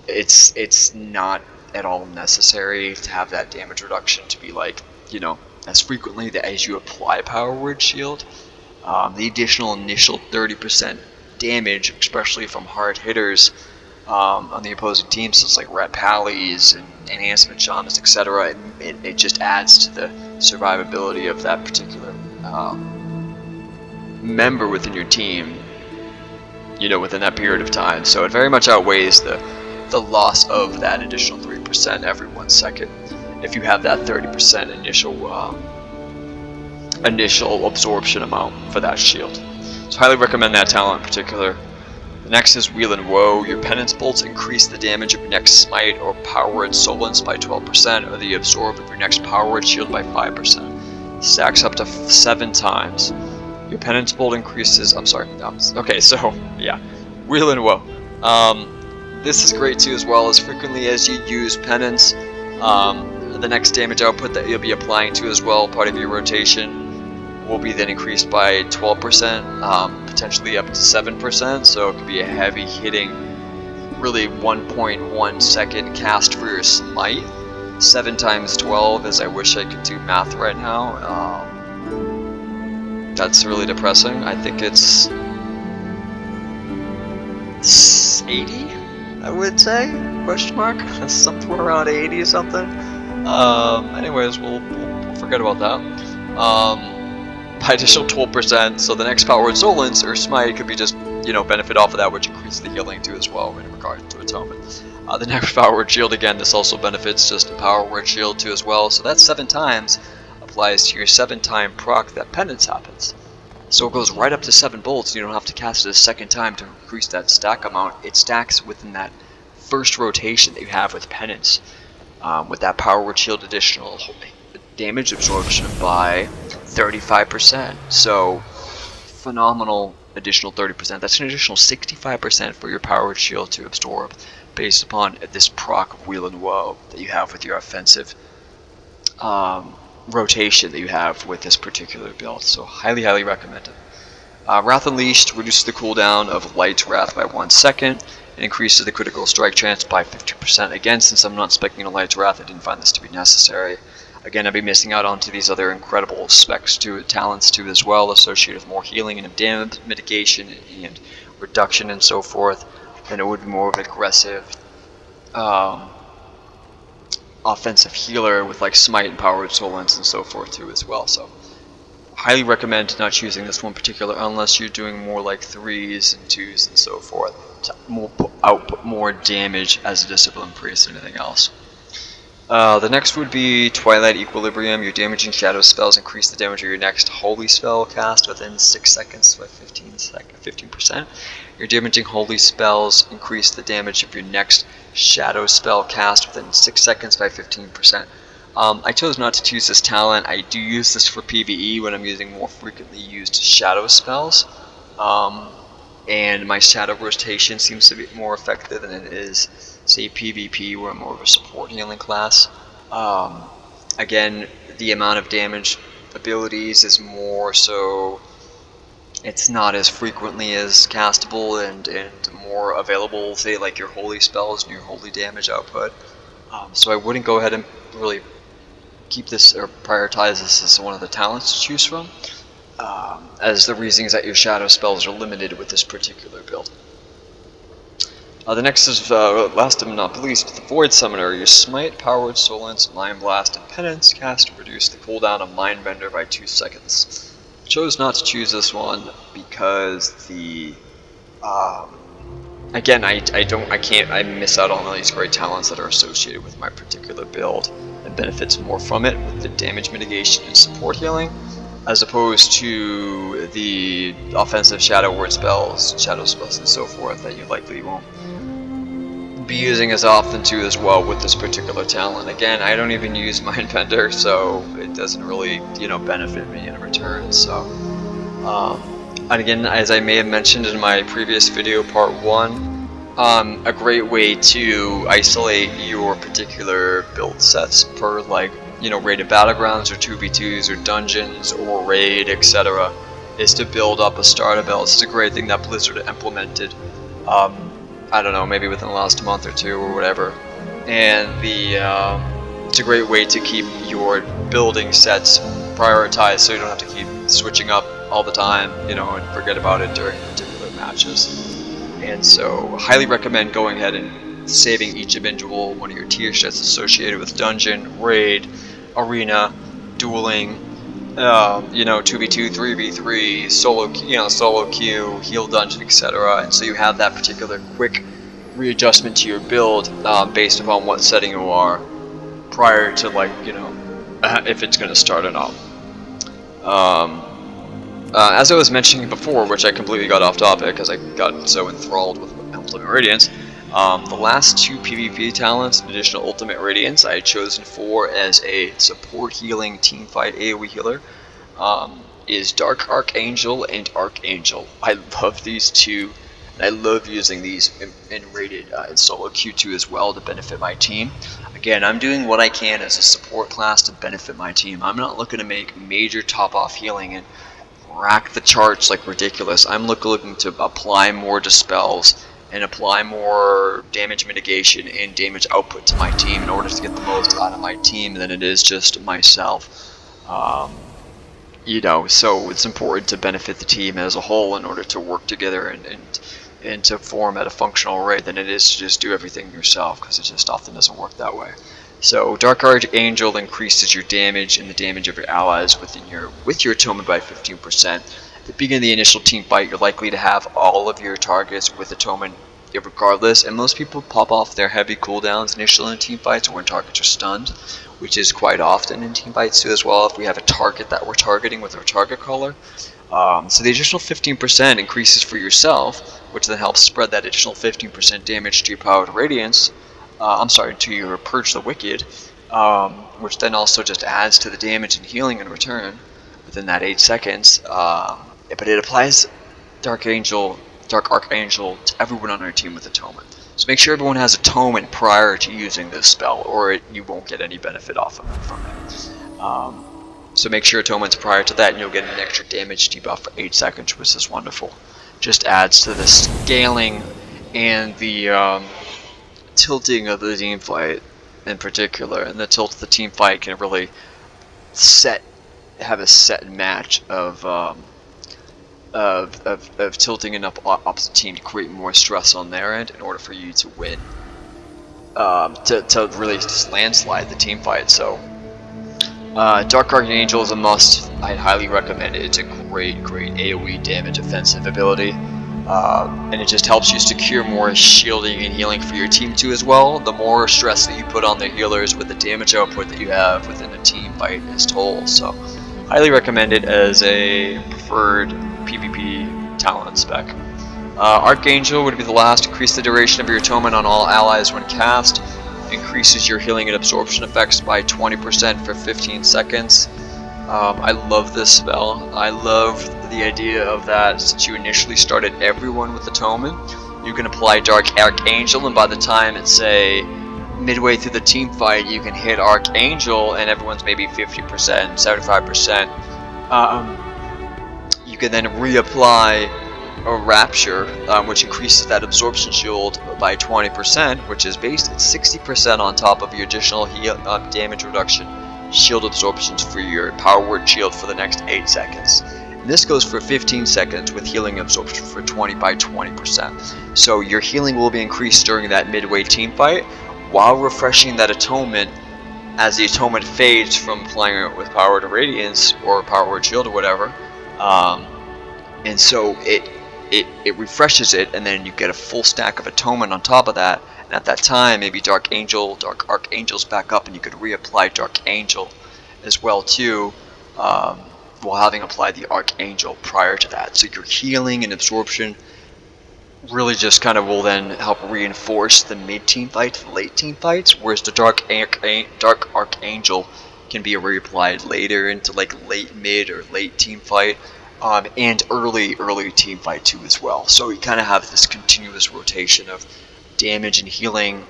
it's not at all necessary to have that damage reduction to be like, you know, as frequently as you apply Power Word Shield. The additional initial 30% damage, especially from hard hitters on the opposing teams, so it's like Ret Pallies and Enhancement Shamans, etc. It just adds to the survivability of that particular member within your team, you know, within that period of time. So it very much outweighs the loss of that additional 3% every 1 second if you have that 30% initial absorption amount for that shield. So highly recommend that talent in particular. The next is Wheel and Woe. Your Penance Bolts increase the damage of your next Smite or Power Word Solence by 12%, or the absorb of your next Power Word Shield by 5%. Stacks up to 7 times. Your Penance Bolt increases... okay, so, yeah. Wheel and Woe. This is great too, as well. As frequently as you use Penance, the next damage output that you'll be applying to as well, part of your rotation, will be then increased by 12%, potentially up to 7%, so it could be a heavy hitting, really 1.1 second cast for your Smite. 7 times 12 is, I wish I could do math right now. That's really depressing. I think it's 80, I would say, question mark, somewhere around 80 or something. Anyways, we'll forget about that. By additional 12%, so the next Power Word Solence or Smite could be just, you know, benefit off of that, which increases the healing too as well in regard to Atonement. The next Power Word Shield, again, this also benefits just the Power Word Shield too as well, so that 7 times applies to your 7-time proc that Penance happens. So it goes right up to 7 bolts, you don't have to cast it a second time to increase that stack amount. It stacks within that first rotation that you have with Penance, with that Power Word Shield additional damage absorption by 35%. So phenomenal additional 30%. That's an additional 65% for your Power Word Shield to absorb based upon this proc of Wheel and Woe that you have with your offensive rotation that you have with this particular build. So highly recommend it. Wrath Unleashed reduces the cooldown of Light Wrath by 1 second and increases the critical strike chance by 50%. Again, since I'm not speccing a Light Wrath, I didn't find this to be necessary. Again, I'd be missing out onto these other incredible specs to it, talents to it as well, associated with more healing and damage mitigation and reduction and so forth. Then it would be more of an aggressive offensive healer with like Smite and Powered Soul Lens and so forth too as well. So highly recommend not choosing this one particular unless you're doing more like 3s and 2s and so forth to output more damage as a discipline priest than anything else. The next would be Twilight Equilibrium. Your damaging shadow spells increase the damage of your next holy spell cast within 6 seconds by 15%. Your damaging holy spells increase the damage of your next shadow spell cast within 6 seconds by 15%. I chose not to choose this talent. I do use this for PvE when I'm using more frequently used shadow spells. And my shadow rotation seems to be more effective than it is, say, PvP, where I'm more of a support healing class. Again, the amount of damage abilities is more so, it's not as frequently as castable and more available, say, like your holy spells and your holy damage output. So I wouldn't go ahead and really keep this or prioritize this as one of the talents to choose from, as the reasons that your shadow spells are limited with this particular build. The next is, last but not least, the Void Summoner. Your Smite, Powered Soul Lens, Mind Blast, and Penance cast to reduce the cooldown of Mindbender by 2 seconds. I chose not to choose this one because the again, I miss out on all these great talents that are associated with my particular build and benefits more from it with the damage mitigation and support healing, as opposed to the offensive shadow word spells, shadow spells, and so forth that you likely won't be using as often too as well with this particular talent. Again, I don't even use Mindbender, so it doesn't really, benefit me in return. So, and again, as I may have mentioned in my previous video, part 1, a great way to isolate your particular build sets per raided battlegrounds or 2v2s or dungeons or raid, etc., is to build up a starter build. It's a great thing that Blizzard implemented, I don't know, maybe within the last month or two or whatever. And it's a great way to keep your building sets prioritized so you don't have to keep switching up all the time, and forget about it during particular matches. And so, highly recommend going ahead and saving each individual one of your tier sets associated with dungeon, raid, arena, dueling, 2v2, 3v3, solo queue, heal dungeon, etc. And so you have that particular quick readjustment to your build based upon what setting you are prior to if it's going to start or not. As I was mentioning before, which I completely got off topic because I got so enthralled with Ultimate Radiance, the last 2 PvP talents, additional Ultimate Radiance, I had chosen for as a support healing teamfight AoE healer, is Dark Archangel and Archangel. I love these two, and I love using these in rated in solo Q2 as well to benefit my team. Again, I'm doing what I can as a support class to benefit my team. I'm not looking to make major top-off healing and rack the charts like ridiculous. I'm looking to apply more dispels and apply more damage mitigation and damage output to my team in order to get the most out of my team than it is just myself. So it's important to benefit the team as a whole in order to work together and to form at a functional rate than it is to just do everything yourself, because it just often doesn't work that way. So Dark Archangel increases your damage and the damage of your allies with your Atonement by 15%. At the beginning of the initial team fight, you're likely to have all of your targets with Atonement regardless, and most people pop off their heavy cooldowns initially in team fights or when targets are stunned, which is quite often in team fights too as well if we have a target that we're targeting with our target caller. So the additional 15% increases for yourself, which then helps spread that additional 15% damage to your Powered Radiance, to your Purge the Wicked, which then also just adds to the damage and healing in return within that 8 seconds. But it applies Dark Archangel to everyone on our team with Atonement. So make sure everyone has Atonement prior to using this spell, or you won't get any benefit off of it from it. So make sure Atonement's prior to that, and you'll get an extra damage debuff for 8 seconds, which is wonderful. Just adds to the scaling and the tilting of the team fight in particular, and the tilt of the team fight can really have a set match of tilting an opposite team to create more stress on their end in order for you to win, to really just landslide the team fight. So Dark Archangel is a must. I'd highly recommend it. It's a great AoE damage offensive ability, and it just helps you secure more shielding and healing for your team too as well. The more stress that you put on the healers with the damage output that you have within a team fight is told. So highly recommend it as a preferred PvP talent spec. Archangel would be the last. Increase the duration of your atonement on all allies when cast. Increases your healing and absorption effects by 20% for 15 seconds. I love this spell. I love the idea of that. Since you initially started everyone with atonement, you can apply Dark Archangel, and by the time it's, say, midway through the team fight, you can hit Archangel and everyone's maybe 50%, 75%. You can then reapply a Rapture, which increases that absorption shield by 20%, which is based at 60% on top of your additional damage reduction shield absorptions for your power word shield for the next 8 seconds. And this goes for 15 seconds with healing absorption for 20%. So your healing will be increased during that midway team fight, while refreshing that atonement as the atonement fades from applying it with Power to Radiance or Power Word Shield or whatever. And so it refreshes it, and then you get a full stack of atonement on top of that. And at that time, maybe Dark Archangel's back up, and you could reapply Dark Angel as well too, while having applied the Archangel prior to that. So your healing and absorption really just kind of will then help reinforce the mid-team fights, the late team fights, whereas the Dark Archangel can be reapplied later into like late mid or late team fight, and early team fight too as well. So you kind of have this continuous rotation of damage and healing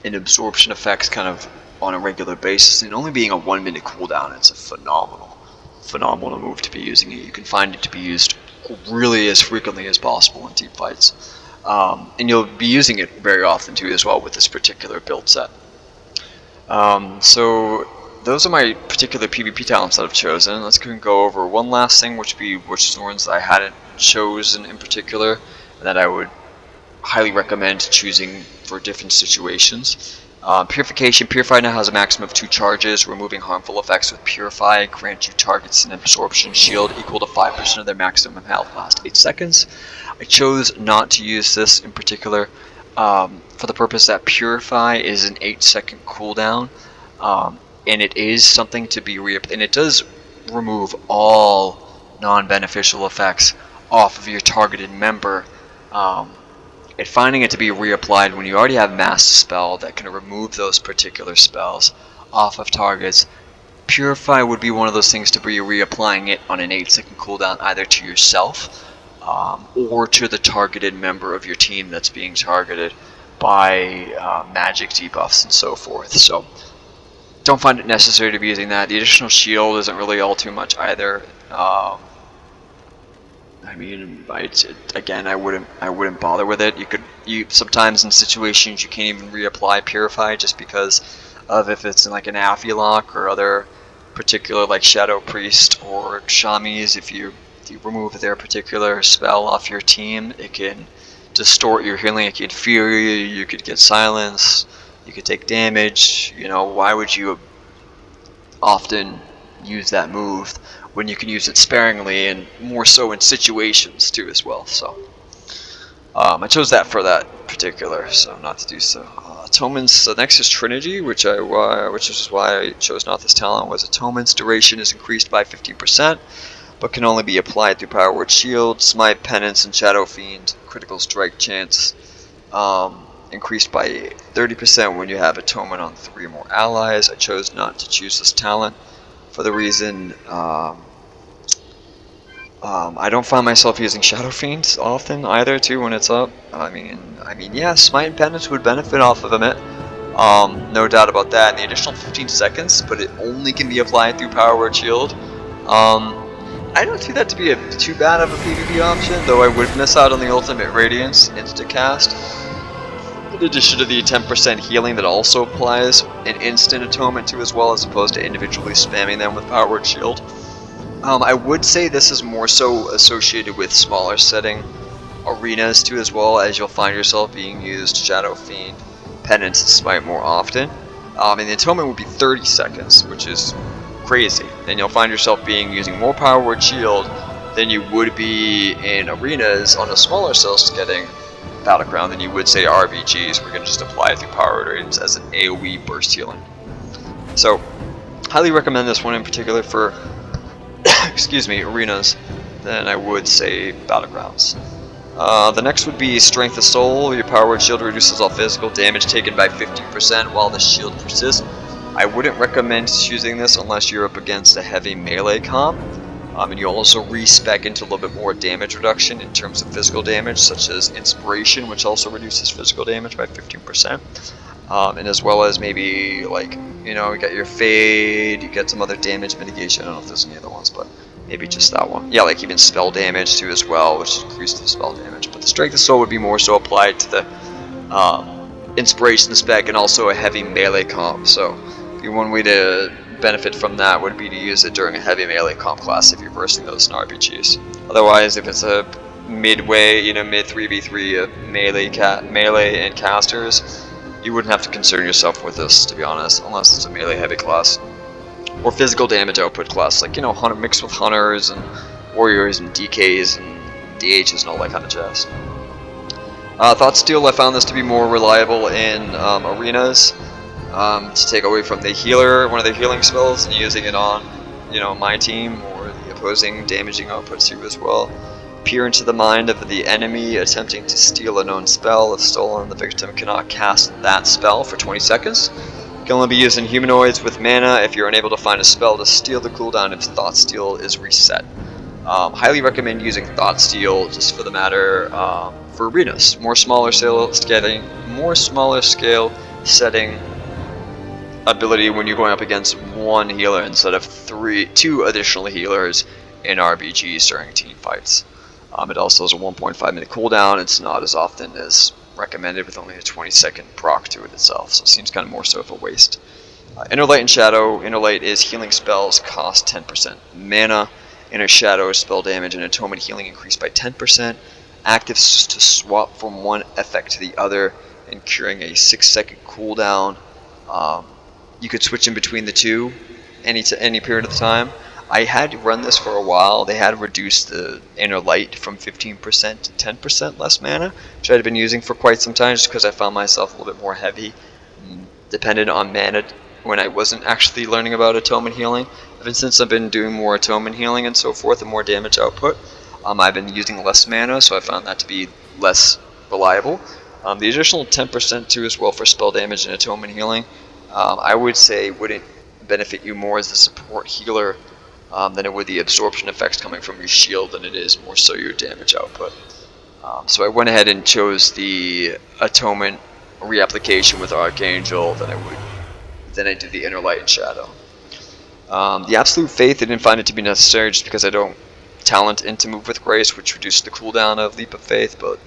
and absorption effects kind of on a regular basis, and only being a 1-minute cooldown, it's a phenomenal move to be using it. You can find it to be used really as frequently as possible in team fights, and you'll be using it very often too as well with this particular build set. So those are my particular PvP talents that I've chosen. Let's go over one last thing, which would be which ones I hadn't chosen in particular, and that I would highly recommend choosing for different situations. Purification. Purify now has a maximum of 2 charges. Removing harmful effects with Purify grants you targets an absorption shield equal to 5% of their maximum health last 8 seconds. I chose not to use this in particular for the purpose that Purify is an 8-second cooldown, and it is something to be and it does remove all non-beneficial effects off of your targeted member. And finding it to be reapplied when you already have Master Spell that can remove those particular spells off of targets. Purify would be one of those things to be reapplying it on an 8-second cooldown, either to yourself or to the targeted member of your team that's being targeted by magic debuffs and so forth. So don't find it necessary to be using that. The additional shield isn't really all too much either. I mean, again, I wouldn't bother with it. You sometimes in situations you can't even reapply Purify just because of if it's in like an Aphilock or other particular like Shadow Priest or Shamis. If you remove their particular spell off your team, it can distort your healing. It could fear you. You could get silence. You could take damage. You know, why would you often use that move when you can use it sparingly, and more so in situations too as well? So I chose that for that particular, so not to do so. Atonements. The next is Trinity, which is why I chose not this talent. Was Atonement's duration is increased by 15%, but can only be applied through Power Word Shield, Smite, Penance, and Shadow Fiend. Critical strike chance increased by 30% when you have Atonement on 3 or more allies. I chose not to choose this talent for the reason I don't find myself using Shadow Fiends often either too when it's up. I mean, yeah, Smite and Penance would benefit off of it. No doubt about that. And the additional 15 seconds, but it only can be applied through Power Word Shield. I don't see that to be too bad of a PvP option, though I would miss out on the Ultimate Radiance Instacast. In addition to the 10% healing that also applies an instant atonement to as well, as opposed to individually spamming them with Power Word Shield. I would say this is more so associated with smaller setting arenas too as well, as you'll find yourself being used Shadow Fiend, Penance, and Smite more often. And the atonement would be 30 seconds, which is crazy. Then you'll find yourself using more Power Word Shield than you would be in arenas on a smaller cell getting Battleground than you would say RBGs. We're going to just apply it through Power Word Radiance as an AoE burst healing. So, highly recommend this one in particular for excuse me, arenas, then I would say Battlegrounds. The next would be Strength of Soul. Your Power Word Shield reduces all physical damage taken by 50% while the shield persists. I wouldn't recommend using this unless you're up against a heavy melee comp. And you also respec into a little bit more damage reduction in terms of physical damage, such as Inspiration, which also reduces physical damage by 15%. And as well as maybe, like, you know, you got your Fade, you get some other damage mitigation. I don't know if there's any other ones, but maybe just that one. Yeah, like even spell damage too as well, which increases the spell damage. But the Strength of Soul would be more so applied to the Inspiration spec and also a heavy melee comp. So one way to benefit from that would be to use it during a heavy melee comp class if you're versing those in RBGs. Otherwise, if it's a midway, you know, mid 3v3 of melee and casters, you wouldn't have to concern yourself with this, to be honest, unless it's a melee heavy class. Or physical damage output class, like, you know, mixed with Hunters and Warriors and DKs and DHs and all that kind of jazz. Thought Steal, I found this to be more reliable in arenas, to take away from the healer, one of the healing spells, and using it on, you know, my team or the opposing damaging outputs too as well. Peer into the mind of the enemy attempting to steal a known spell. If stolen, the victim cannot cast that spell for 20 seconds. Can only be used in humanoids with mana if you're unable to find a spell to steal the cooldown if Thought Steal is reset. Highly recommend using Thought Steal just for the matter for arenas. More smaller scale setting ability when you're going up against one healer instead of two additional healers in RBGs during team fights. It also has a 1.5 minute cooldown. It's not as often as recommended with only a 20-second proc to it itself, so it seems kind of more so of a waste. Inner Light and Shadow. Inner Light is healing spells cost 10% mana. Inner Shadow is spell damage and atonement healing increased by 10%. Actives to swap from one effect to the other, incurring a 6-second cooldown. You could switch in between the two any period of the time. I had run this for a while. They had reduced the Inner Light from 15% to 10% less mana, which I had been using for quite some time just because I found myself a little bit more heavy, dependent on mana when I wasn't actually learning about atonement healing. Ever since I've been doing more atonement healing and so forth and more damage output, I've been using less mana, so I found that to be less reliable. The additional 10% too as well for spell damage and atonement healing, I would say wouldn't benefit you more as a support healer than it would the absorption effects coming from your shield than it is more so your damage output. So I went ahead and chose the Atonement reapplication with Archangel than I did the Inner Light and Shadow. The Absolute Faith, I didn't find it to be necessary just because I don't talent into Move with Grace, which reduced the cooldown of Leap of Faith, but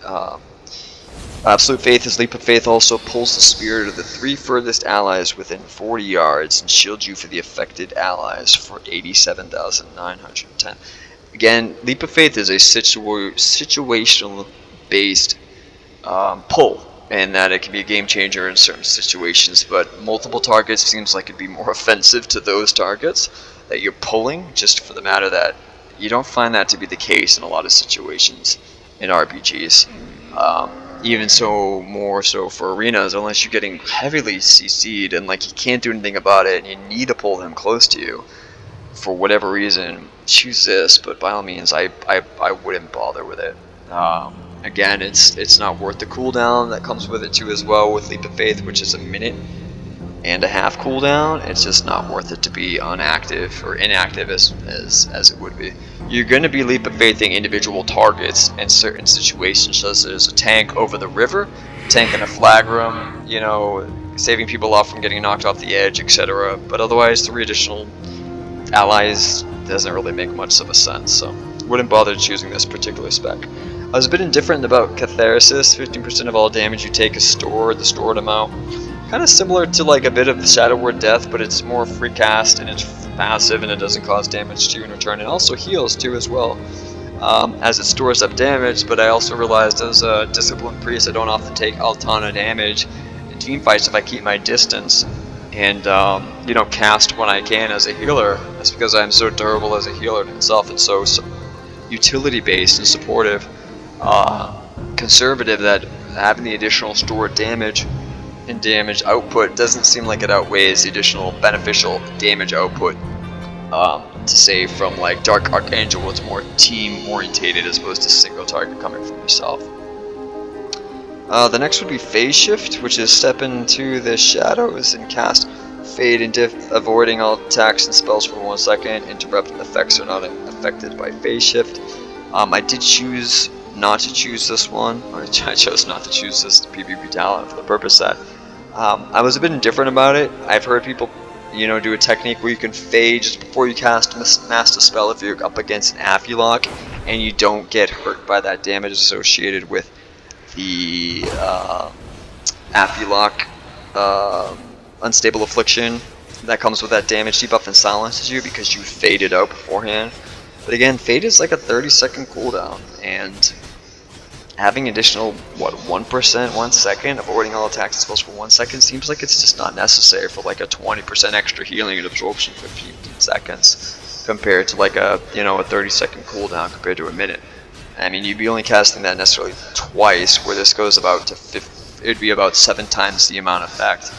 Absolute Faith is Leap of Faith also pulls the spirit of the 3 furthest allies within 40 yards and shields you for the affected allies for 87,910. Again, Leap of Faith is a situational based pull, and that it can be a game changer in certain situations, but multiple targets seems like it'd be more offensive to those targets that you're pulling, just for the matter that you don't find that to be the case in a lot of situations in RPGs. Even so, more so for arenas, unless you're getting heavily CC'd and like you can't do anything about it and you need to pull them close to you for whatever reason, choose this, but by all means I wouldn't bother with it. Again, it's not worth the cooldown that comes with it too as well with Leap of Faith, which is a minute. and a half cooldown, it's just not worth it to be unactive or inactive as it would be. You're going to be leap of faithing individual targets in certain situations, such as there's a tank over the river, tank in a flag room, you know, saving people off from getting knocked off the edge, etc. But otherwise, 3 additional allies doesn't really make much of a sense, so wouldn't bother choosing this particular spec. I was a bit indifferent about Catharsis. 15% of all damage you take is stored, the stored amount. Kind of similar to like a bit of Shadow Word Death, but it's more free cast and it's passive and it doesn't cause damage to you in return. It also heals too as well, as it stores up damage. But I also realized as a Disciplined Priest, I don't often take a ton of damage in team fights if I keep my distance and you know, cast when I can as a healer. That's because I'm so durable as a healer in itself and so utility based and supportive, conservative, that having the additional stored damage and damage output doesn't seem like it outweighs the additional beneficial damage output to save from like Dark Archangel, where it's more team orientated as opposed to single target coming from yourself. The next would be Phase Shift, which is step into the shadows and cast Fade and Diff, avoiding all attacks and spells for 1 second. Interrupt effects are not affected by Phase Shift. I did choose not to choose this one, or I chose not to choose this PvP talent for the purpose that I was a bit indifferent about it. I've heard people, you know, do a technique where you can fade just before you cast Master Spell if you're up against an Affilock and you don't get hurt by that damage associated with the Affilock Unstable Affliction that comes with that damage debuff and silences you because you faded out beforehand. But again, Fade is like a 30-second cooldown, and having additional, 1%, 1 second, avoiding all attacks and spells for 1 second seems like it's just not necessary for like a 20% extra healing and absorption for 15 seconds compared to like a, you know, a 30-second cooldown compared to a minute. I mean, you'd be only casting that necessarily twice, where this goes about to it'd be about 7 times the amount of effect,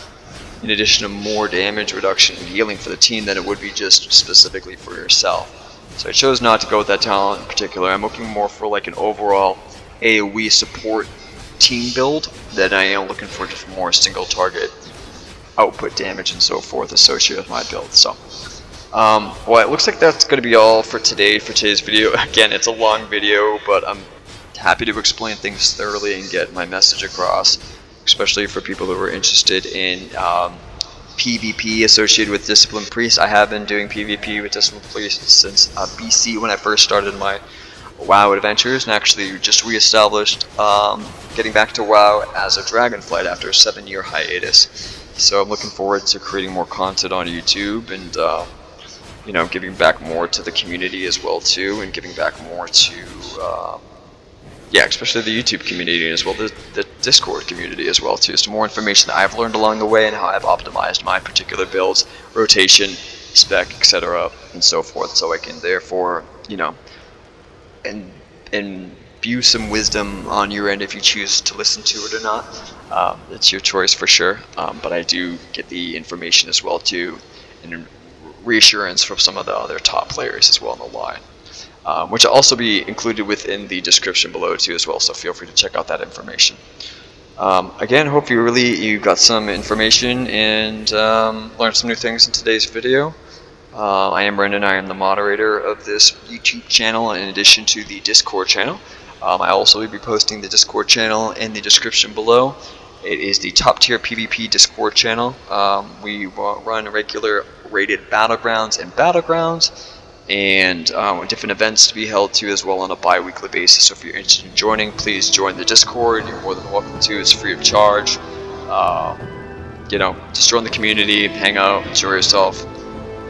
in addition to more damage reduction and healing for the team than it would be just specifically for yourself. So I chose not to go with that talent in particular. I'm looking more for like an overall AoE support team build than I am looking for just more single target output damage and so forth associated with my build. So, well, it looks like that's going to be all for today's video. Again, it's a long video, but I'm happy to explain things thoroughly and get my message across, especially for people who are interested in PvP associated with Disciplined Priest. I have been doing PvP with Disciplined Priest since BC when I first started my WoW adventures, and actually just reestablished getting back to WoW as a Dragonflight after a 7-year hiatus. So I'm looking forward to creating more content on YouTube and you know, giving back more to the community as well too, and giving back more to yeah, especially the YouTube community as well, the Discord community as well too. So more information that I've learned along the way and how I've optimized my particular builds, rotation, spec, etc., and so forth, so I can therefore, you know, and imbue some wisdom on your end if you choose to listen to it or not. It's your choice for sure, but I do get the information as well too, and reassurance from some of the other top players as well in the line. Which will also be included within the description below too as well, so feel free to check out that information. Again, hope you got some information and learned some new things in today's video. I am Brendan, I am the moderator of this YouTube channel in addition to the Discord channel. I also will be posting the Discord channel in the description below. It is the top tier PvP Discord channel. We run regular rated battlegrounds and different events to be held to as well on a bi-weekly basis. So if you're interested in joining, please join the Discord. You're more than welcome to. It's free of charge. You know, just join the community, hang out, enjoy yourself.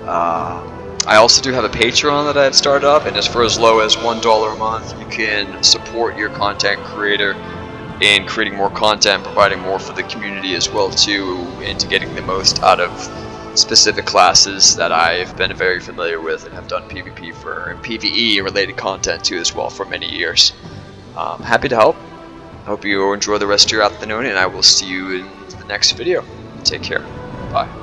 I also do have a Patreon that I had started up, and for as low as $1 a month, you can support your content creator in creating more content, providing more for the community as well too, into getting the most out of specific classes that I've been very familiar with and have done PvP for and PvE related content too as well for many years. Happy to help. Hope you enjoy the rest of your afternoon, and I will see you in the next video. Take care. Bye.